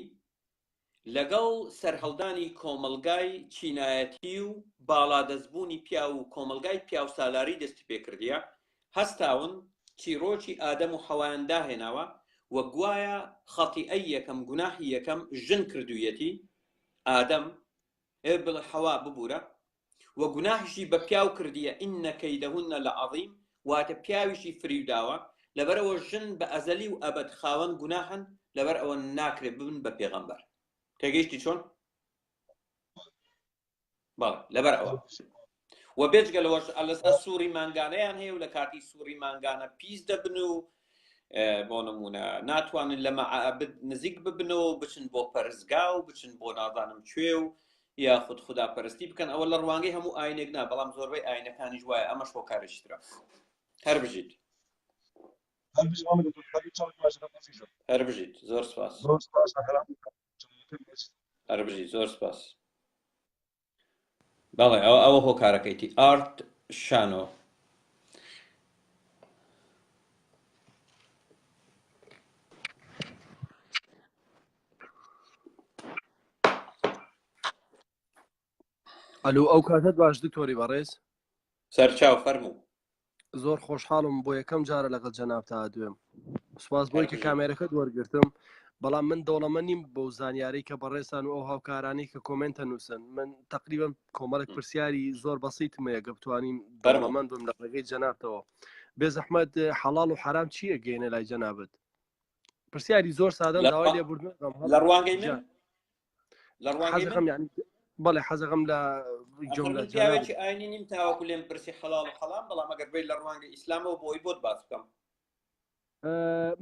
لەگەڵ سەرهەڵدانی کۆمەلگای چینایەتی و باڵادەستبوونی پیا و کۆمەلگای پیا و سالاری دەستی پێکردیە هەستاون چیرۆکی ئادەم و حەوایان داهێناوە وە گوایە خەتیئەی یەکەم گوناحی یەکەم ژن کردوویەتی ئادەم بڵێ حەوا ببوورە وە گوناحیشی بە پیاو کردیە ئینە کەیدەهونە لە عەظیم واتە پیاویشی فریوداوە لەبەرەوە ژن بە ئەزەلی و ئەبەد خاوەن گوناحن لەبەر ئەوە ناکرێت ببن بە پێغەمبەر تێگەیشتی چۆن؟ بەڵێ لەبەر ئەوە وە بێجگەلەوەش لەسەر سووری مانگانەیان هەیە و لە کاتی سووری مانگانە پیس دەبن و بۆ نمونە ناتوانن لە مەعابد نزیک ببنەوە بچن بۆ پەرستگا و بچن بۆ نازانم کوێ و یاخود خوداپەرستی بکەن ئەوە لە ڕوانگەی هەموو ئاینێک نا بەڵام زۆربەی ئاینەکانیش وایە ئەمەش بۆ کارێکترە هەر بژیت هەر بژیت زۆر سپاس هەر بژیت زۆر سپاس بەڵێ ئەوە هۆکارەکەیتی ئارت شانۆ ئەلو ئەو کاتت باش دکتۆری بەڕێز سەرچاو فەرموو. زۆر خۆشحاڵم بۆ یەکەم جارە لەگەڵ جەناب تا دوێم سوپاس بۆی کە هەر کامێرەکەت وەرگرتم بەڵام من دەوڵەمە نیم بۆ زانیاری کە بەڕێستان و ئەو هاوکارانی کە کۆمنتە نووسن من تقریبا کۆمەڵێک پرسیاری زۆر بەسیتم هەیە بتوانین دەوڵەمەند بم لە ڕێگەی جەنابتەوە بێ زەحمەت حەڵاڵ و حرام چییە گەینە لای جەنابەت پرسیاری زۆر سادەم داوای لێبوردن لە ڕوانگەی من لە ڕوانگەی حەزەکەم یعنی بەڵێ حەزەکەم لە جملە پیاوێکی ئاینی نیم تاوەکو لێم پرسی حەڵاڵ و حەڵام بەڵام ئەگەر بێت لە ڕوانگەی ئیسلامەوە بۆی بۆت باس بکەم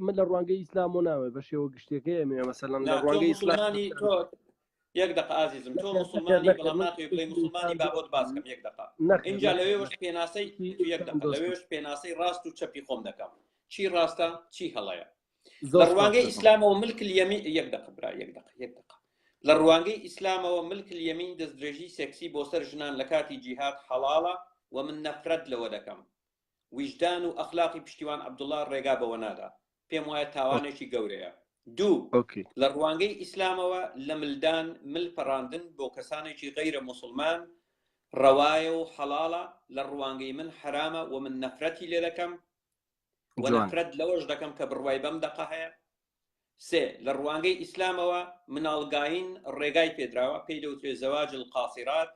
من لە ڕوانگەی ئیسلام و ناوێ بە شێوە گشتەکەی ئەمێ مەسەلەن لە ڕوانگەی ئیسلامی تۆ یەک دقه ئازیزم تۆ مسلمانی بەڵام ناتوێت بڵێ مسلمانی بابۆت باس بکەم یەک دقه اینجا لەوێ وەش پێناسەی یەک دقه لەوێش پێناسەی ڕاست و چەپی خۆم دەکەم چی ڕاستە چی هەڵەیە لە ڕوانگەی ئیسلامەوە ملک اليمین یەک دقه برا یەک دقه لە ڕوانگەی ئیسلامەوە ملک اليمین دەستدرێژی سێکسی بۆ سەر ژنان لە کاتی جیهاد حەڵاڵە و من نەفرەت لەوە دەکەم وجدان و ئەخلاقی پشتیوان عەبدوڵڵا ڕێگا بەوە نادا پێم وایە تاوانێکی گەورەیە دوو لە ڕوانگەی ئیسلامەوە لە ملدان مل پەڕاندن بۆ کەسانێکی غەیرە موسڵمان ڕەوایە و حەڵاڵە لە ڕوانگەی من حرامە و من نەفرەتی لێ دەکەم و نەفرەت لەوەش دەکەم کە بڕوای بەم دەقە هەیە سێ لە ڕوانگەی ئیسلامەوە مناڵگاین ڕێگای پێدراوە پێی دەوترێت زەواج القاسیرات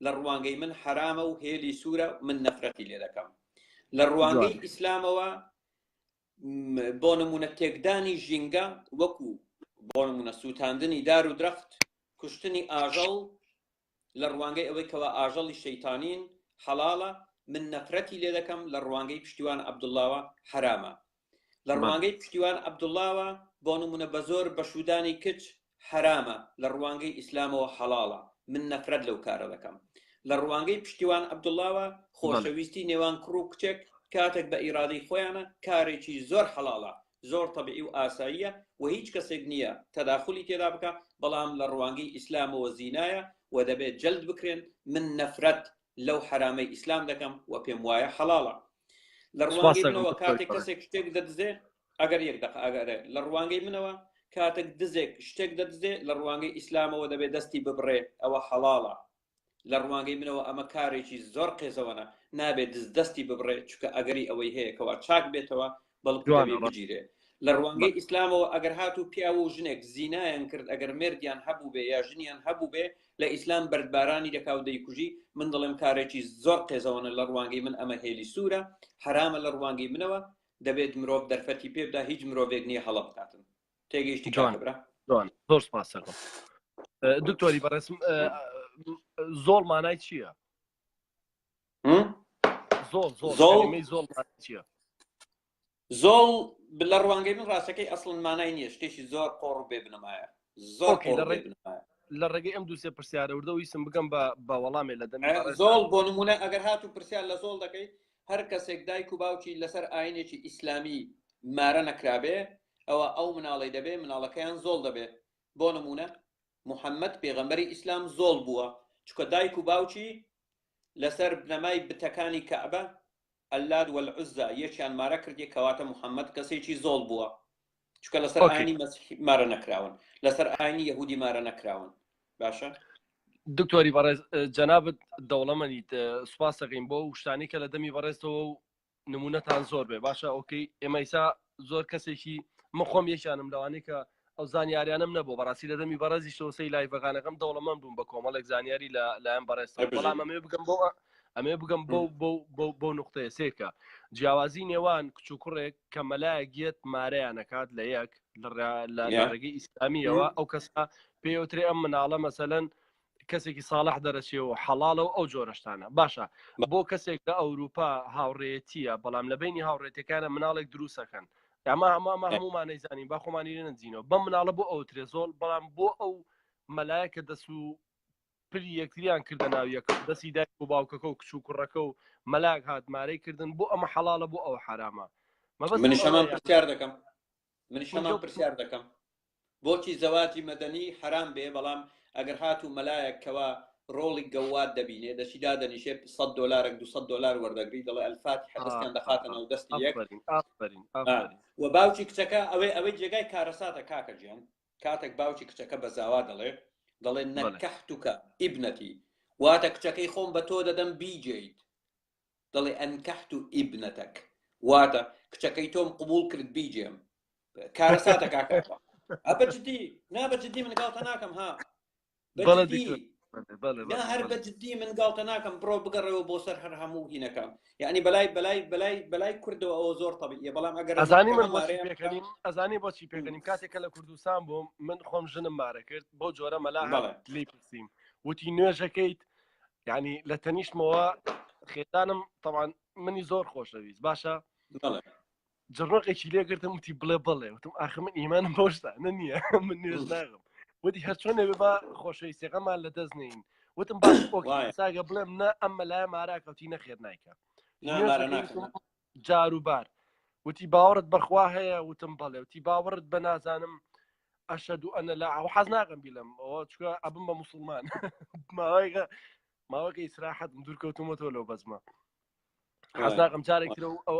لە ڕوانگەی من حرامە و هێلی سوورە من نەفرەتی لێ دەکەم لە ڕوانگەی ئیسلامەوە بۆ نمونە تێکدانی ژینگە وەکو بۆ نمونە سووتاندنی دار و درەخت کوشتنی ئاژەڵ لە ڕوانگەی ئەوەی کەوا ئاژەڵی شەیتانین حەڵاڵە من نەفرەتی لێ دەکەم لە ڕوانگەی پشتیوان عەبدوڵڵاوە حرامە لە ڕوانگەی پشتیوان عەبدوڵڵاوە بۆ نمونە بە زۆر بەشودانی کچ حرامە لە ڕوانگەی ئیسلامەوە حەڵاڵە من نەفرەت لەو کارە دەکەم لە ڕوانگەی پشتیوان عەبدوڵڵاوە خۆشەویستی نێوان کوڕ و کچێک کاتێک بە ئیرادەی خۆیانە کارێکی زۆر حەڵاڵە زۆر تەبیعی و ئاساییە و هیچ کەسێک نییە تەداخلی تێدا بکە بەڵام لە ڕوانگەی ئیسلامەوە زینایە و دەبێت جەلد بکرێن من نەفرەت لەو حرامەی ئیسلام دەکەم و پێم وایە حەڵاڵە لە ڕوانگەی منەوە کاتێک کەسێک شتێک دەدزێ ئەگەر یەک دقه ئەگەرێ لە ڕوانگەی منەوە کاتێک دزێک شتێک دەدزێ لە ڕوانگەی ئیسلامەوە دەبێت دەستی ببڕێ ئەوە حەڵاڵە لە ڕوانگەی منەوە ئەمە کارێکی زۆر قێزەوەنە نابێت دەستی ببڕێ چکە ئەگەری ئەوەی هەیە کەوا چاک بێتەوە بەڵکو بگیرێ لە ڕوانگەی ئیسلامەوە ئەگەر هاتوو پیاوە و ژنێک زینایان کرد ئەگەر مردیان هەبوو بێ یا ژنیان هەبوو بێ لە ئیسلام بەردبارانی دەکا و دەیکوژی من دەڵێم کارێکی زۆر قێزەوەنە لە ڕوانگەی من ئەمە هێلی سوورە حرامە لە ڕوانگەی منەوە دەبێت مرۆڤ دەرفەتی پێ بدا هیچ مرۆڤێک نییە هەڵە بکاتن تێگەیشتی کاتەبرا زۆر سپاس دەکەم دکتۆری بەڕێزم زۆڵ مانای چییە زۆڵ چییە زۆڵ لە ڕوانگەی من ڕاستەکەی ئەسڵن مانای نییە شتێکی زۆر قۆڕ بێ بنەمایە زۆر لە ڕێگەی ئەم دووسێ پرسیارە وردە ویسم بگەم بە وەڵامێ لە دەم زۆڵ بۆ نمونە ئەگەر هاتوو پرسیار لە زۆڵ دەکەیت هەر کەسێک دایک و باوکی لەسەر ئاینێکی ئیسلامی مارە نەکرابێ ئەوە ئەو مناڵی دەبێ مناڵەکەیان زۆڵ دەبێ بۆ نمونە محەممەد پێغەمبەری ئیسلام زۆڵ بووە چکە دایک و باوکی لەسەر بنەمای بتەکانی کەعبە ئەللات وەلعوزا یەکیان مارە کردی کەواتە محەممەد کەسێکی زۆڵ بووە چکە لەسەر ئاینی مەسیحی مارە نەکراون لەسەر ئاینی یەهودی مارە نەکراون باشە دکتۆری بەڕێز جەنابەت دەوڵەمەنیت سوپاس دەکەین بۆ شتانی کە لە دەمی بەڕێزەوە و نمونەتان زۆر بێ باشە ئۆکەی ئێمەیسا زۆر کەسێکی من خۆم یەکیانم لەوانەیە کە ئەو زانیاریانم نەبوو بەڕاستی لە دەمی بەڕێزی شۆسەی لایڤەکانەکەم دەوڵەمەند بووم بە کۆمەڵێک زانیاری لایەن بەڕێزەوە بەڵام ئەمێ بگەم بۆ نقطەیە سێکە جیاوازی نێوان کچ و کوڕێک کە مەلایەک گێت مارەیانەکات لە یەک لە ڕێگەی ئیسلامیەوە ئەو کەسە پێوترێ ئەم مناڵە مەسەلەن کەسێکی ساڵح دەرەچێەوە حەڵاڵەوە ئەو جۆرەشتانە باشە بۆ کەسێک لە ئەوروپا هاوڕێتیە بەڵام لە بینی هاوڕێتەکانە مناڵێک دروستەکەن ئەمە هەمومان نەیزانین با خۆمانی لێ نەنجینەوە بەم مناڵە بۆ ئەو ترێزۆڵ بەڵام بۆ ئەو مەلایەکە دەست و پلی یەکتریان کردە ناو یەکە دەستی دایک و باوکەکە و کچ و کوڕەکە و مەلاک هات مارەی کردن بۆ ئەمە حەڵاڵە بۆ ئەو حرامە منیش هەمان پرسیار دەکەم بۆچی زەواجی مەدەنی حرام بێ بەڵام ئەگەر هاتوو مەلایەک کەوا ڕۆڵی گەوات دەبینێ دەشی دادەنیشێ $100 $200 وەردەگری دەڵێ ئەلفاتی حەدەستیان دەخاتەنە و دەستی یەک و باوکی کچەکە ئەوەی جێگای کارەساتە کاکە گیان کاتێک باوکی کچەکە بە زاوا دەڵێ نەکەحتوکە ئیبنەتی واتە کچەکەی خۆم بە تۆ دەدەم بیجێیت دەڵێ ئەنکەحت ئیبنەتەک واتە کچەکەی تۆم قبول کرد بیجێم کارە ساتە کاکە بەجددی نا بەجددی من گاڵتە ناکەم ها بەجددی نا هەر بەجددی من گاڵتە ناکەم بڕۆ بگەڕێەوە بۆ سەر هەر هەموو هینەکەم یعنی بەلای کوردەوە ئەوە زۆر طبیعیە بەڵام ئەگەر ئەزانی من پێکەنیم ئەزانی بۆچی پێکەنیم کاتێکە لە کوردستان بووم من خۆم ژنم مارە کرد بۆ جۆرە مەلا لی پرسییم وتی نوێژەکەیت یعنی لە تەنیشتمەوە خێتانم طبعا منی زۆر خۆشەویست باشە جڕۆقێکی لێگرتم وتی بڵێ بڵێ وتم ئاخ من ئیمانم بۆشتانە نییە من نوێژ ناغم وتی هەر چۆنێ بێ خۆشەویستەکەمان لە دەست نین وتم باش ساگە بڵێم نە ئەم مەلایە ماراکەوتی نەخێر نایکە جار و بار وتی باوەڕت بەخوا هەیە وتم بەڵێ وتی باوەڕت بە نازانم ئەشهد ئەنە لا حەز ناکەم بیلم ئەوە چکە ئەبم بە موسڵمان ماوەکە ئیسراحەتم دوورکەوتمەوە لەو بەزمە حەز ناکەم جارێک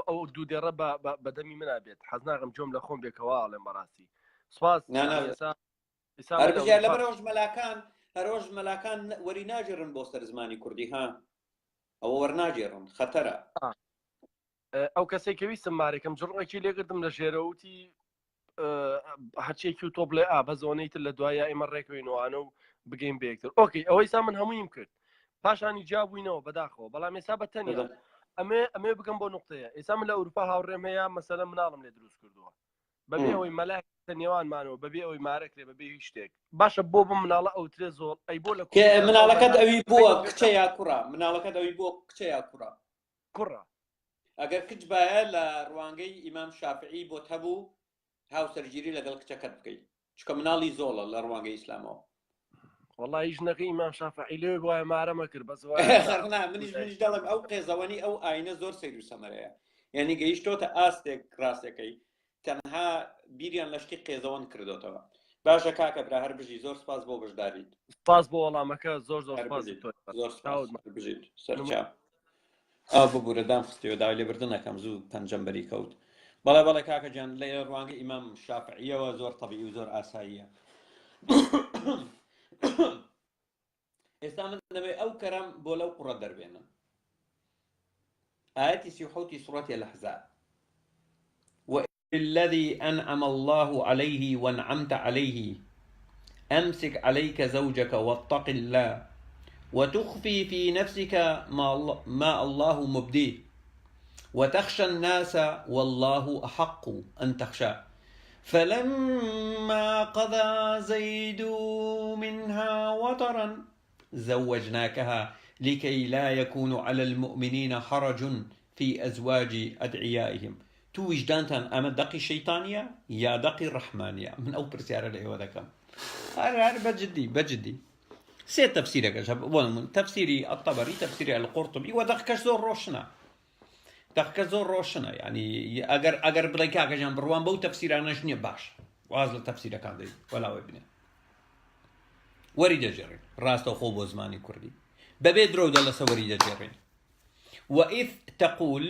ئەو دوو دێڕە بەدەمی منە بێت حەز ناکەم جۆم لە خۆم بێکەوە ئاڵێم بەڕاستی سوپاس لە بەرەوەش مەلاکان هەرۆژ مەلاکان وەری ناژێڕن بۆ سەر زمانی کوردی ها ئەوە وەرناژێڕن خەتەرە ئەو کەسێک کە ویستم مارێکم جڕێکی لێگرتم لە ژێرەوتی هەرچێکی و تۆ بڵێ بە زۆنەیتر لە دوایە ئێمە ڕێکوێنەوەوانە و بگەین بێکتر ئۆکەی ئەوەی سا من هەموویم کرد پاشانی جابووینەوە بەداخەوە بەڵام ێستا بە تەنیا ئەمێ بگەم بۆ نقطەیە ئێستا من لە ئەوروپا هاوڕێم هەیە مەسەلە مناڵم لێ دروست کردووە بەبێ ئەوەی مەلای نێوانمانەوە بەبێ ئەوەی مارەکرێ بەبێ هیچ شتێک باشە بۆ بم مناڵە ئەو ترێ زۆر ئەی بۆ لە مناڵەکەت ئەوی بووە کچە یا کوڕە مناڵەکەت ئەوی بۆ کچە یا کوڕە کوڕە ئەگەر کچ باە لە ڕوانگەی ئیمام شافعی بۆت هەبوو هاوسەرگیری لەگەڵ کچەکەت بکەیت چکە مناڵی زۆڵە لە ڕوانگەی ئیسلامەوە والله هیچ نەکەی ئیمام شافعی لێ وایە مارەمە کرد بەس منیش دەڵم ئەو قێزەوەنی ئەو ئاینە زۆر سەیر و سەمەرەیە یعنی گەیشتۆتە ئاستێک ڕاستەکەی تەنها بیریان لە شتی قێزەوەن کردوتەوە باشە کاکە برا هەر بژی زۆر سپاس بۆ بەشداریت سپاس بۆ وەڵامەکە زۆر بژیت سەرچاو ببوورە دام خستیەوە داوای لێبردن نەکەم زوو پەنجەمبەری کەوت بەڵێ کاکە جان لە ڕوانگەی ئیمام شافعیەوە زۆر طەبیعی و زۆر ئاساییە ئێستا من دەبێت ئەو کەرەم بۆ لەو قوڕە دەربێنم ئاەتی 37 سوورەتی الأحزاب الذي أنعم الله عليه وانعمت عليه أمسك عليك زوجك واتق الله وتخفي في نفسك ما الله مبديه وتخشى الناس والله أحق أن تخشى فلما قضى زيد منها وطرا زوجناكها لكي لا يكون على المؤمنين حرج في أزواج أدعيائهم تو وجدانتان ئەمە دەقی شەیتانیە یا دەقی ڕەحمانیە من ئەو پرسیارە لە ئێوە دەکەم هەر بەجددی سێ تەفسیرەکەش بۆ من تەفسیری الطەبەری تەفسیری القورطبی و دەقەکەش زۆر ڕۆشنە یعنی ئەگەر بڵێ کاکەجان بڕوان بەو تەفسیرانەش نییە باش واز لە تەفسیرەکان دەی وەلاوێ بنێ وەری دەجێڕین ڕاستەوخۆ بۆ زمانی کوردی بەبێ درۆ دەڵەسە وەری دەجێڕین وئذ تەقول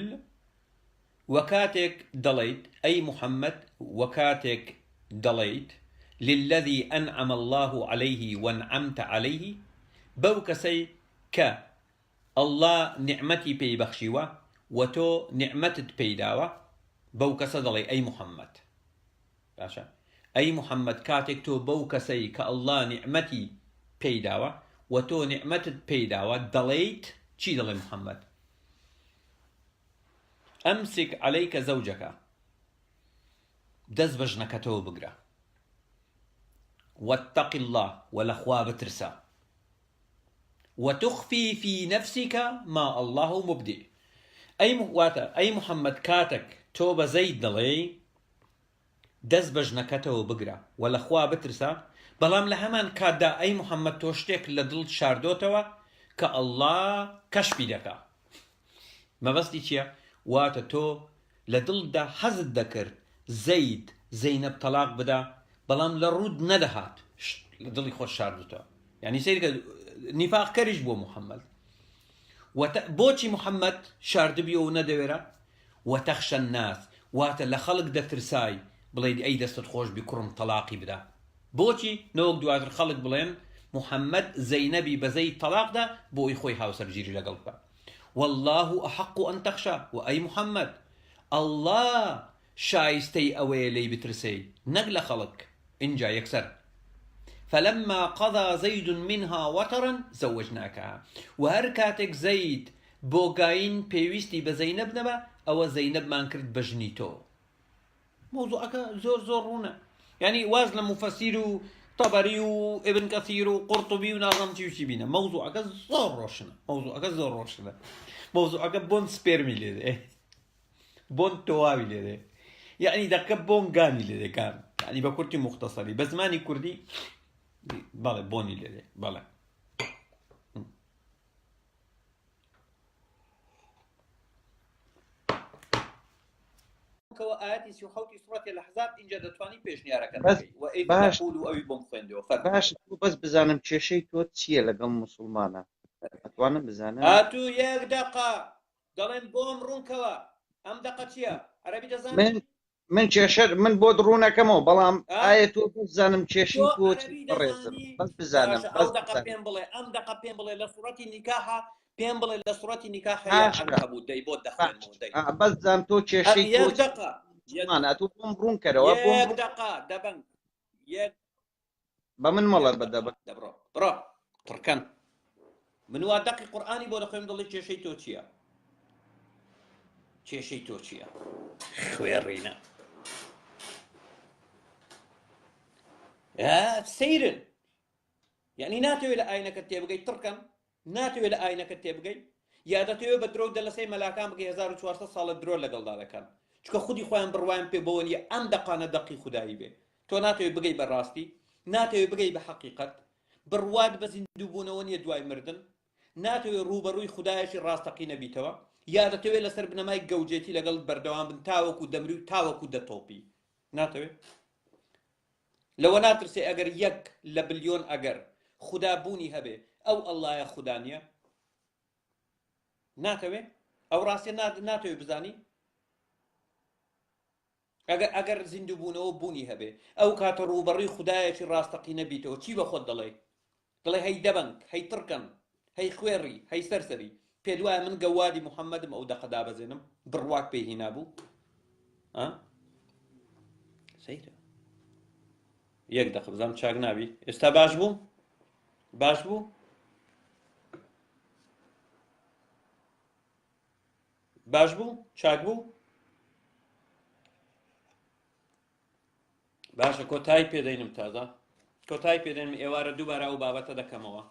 وكاتك دليت أي محمد وكاتك دليت للذي أنعم الله عليه وانعمت عليه بوكسي ك الله نعمتي بي بخشيوة وتو نعمتت بيداوة بوكس دلي أي محمد باشا أي محمد كاتك تو بوكسي كالله نعمتي بيداوة وتو نعمتت بيداوة دليت چي دلي محمد أمسك عليك زوجك دز بجنكتو بقرا واتق الله والأخوة بترسا وتخفي في نفسك ما الله مبدئ أي محمد كاتك توبة زيد دلي دز بجنكتو بقرا والأخوة بترسا بلام لهمان كادا أي محمد توشتك لدل شاردوتوا كالله كشفي دكا ما بس دي چيا واتە تۆ لە دڵدا حەزت دەکرد زەینەب تەلاق بدا بەڵام لە ڕوود نەدەهات لە دڵی خۆش شاردوتەوە یعنی سەیرکە نیفاقکەریش بۆ محەممەد بۆچی محەممەد شاردبیەوە و نەدەوێرە وەتەخشە الناس واتە لە خەڵک دەترسای بڵێ ئەی دەستت خۆش بی کوڕم تەلاقی بدا بۆچی نەوەک دواتر خەڵک بڵێن محەممەد زەینەبی بەزەی تەلاقدا بۆی خۆی هاوسەرگیری لەگەڵ بکە والله ئەحق ئەن تەخشا و ئەی محەممەد ئەڵڵا شایستەی ئەوەیە لێی بترسێ نەک لە خەڵک اینجا یەکسەر فلما قضى زيد منها وترا زوجناكها وهر كاتك زيد بۆگاین پێویستی بە زەینەب نەبە ئەوە زەینەبمان کرد بە ژنی تۆ مۆزوعەکە زۆر زۆر ڕوونە یعنی واز لە مفەسیر و طەبەری و ئیبن کەثیر و قورطوبی و نازانم چی و چی بینە مەوزوعەکە زۆر ڕۆشنە مەوزوعەکە زۆر ڕۆشنە مەوزوعەکە بۆن سپێرمی لێ دێ بۆن تۆواوی لێ دێ یعنی دەکە بۆن گانی لێ دێکان یعنی بە کورتی مختصری بە زمانی کوردی بەڵێ بۆنی لێ دێ بەڵێ آياتي سيحوتي سورة الأحزاب إن جدتواني بيشنيارك وإذ تقول أو يبون فندو باش بس بزانم چێشەی تۆ چییە لەگەڵ موسڵمانە ئەتوانم بزانم هاتو یەک دقە دەڵێن بۆم ڕوونکەوە ئەم دقە چییە عەرەبی دەزانم من کێشە من بۆ ڕوونەکەمەوە بەڵام ئایا تۆ بزانم کێشەی تۆ ڕێزم بەس بزانم ئەو دقە پێم بڵێ ئەم دقە پێم بڵێ لە سوڕەتی نیکاحە پێم بڵێ لە سوڕەتی نیکاحە عنکەبوت دەی بۆ دەخوێنەوە بەس زان تۆ کێشەی یەک دقە تۆ بۆم ڕوونکەرەوە یەک دقە دەبن یەک بە من مەڵە بەدەبن دەبڕۆ بڕۆ تڕکەن من وا دەقی قورئانی بۆ دەخوێن دڵی کێشەی تۆ چییە کێشەی تۆ چییە خوێڕینە سەیرن یعنی ناتەوێت لە ئاینەکەت تێبگەیت تڕکەن ناتەوێت لە ئاینەکەت تێبگەیت یا دەتەوێت بە درۆ دەلەسەی مەلاکان بگەی 1400 ساڵە درۆ لەگەڵدا دەکەن چکە خودی خۆیان بڕوایان پێ بۆ نیە ئەم دەقانە دەقی خودایی بێ تۆ ناتەوێت بگەی بە ڕاستی ناتەوێت بگەی بە حەقیقەت بڕوات بە زیندووبوونەوە نیە دوای مردن ناتەوێت ڕوبەڕووی خودایەکی ڕاستەقی نەبیتەوە یا دەتەوێت لەسەر بنەمای گەوجێتی لەگەڵ بەردەوام بن تاوەکو دەمری و تاوەکو دەتۆپی ناتەوێت لەوە ناترسێ ئەگەر یەک لە بلیۆن ئەگەر خوددا بوونی هەبێ ئەو ئەڵڵایە خوددا نییە ناتەوێت ئەو ڕاستیە ناتەوێت بزانی ئەگەر زیندووبوونەوە بوونی هەبێ ئەو کاتە ڕوبەڕووی خودایەکی ڕاستەقی نەبیتەوە چی بە خۆت دەڵێ دڵێ هەی دەبنگ هەی تڕکەن هەی خوێڕی هەی سەرسەری پێ دوایە من گەوادی محەممەدم ئەو دەقەدا بەزێنم بڕواک پێی هینابوو سەیرە یەک دەقە بزانم چاک نابی ئێستا باش بوو باش بوو باش بوو چاک بوو باشە کۆتایی پێدەینم تازە کۆتایی پێدەینم ئێوارە دووبارە ئەو بابەتە دەکەمەوە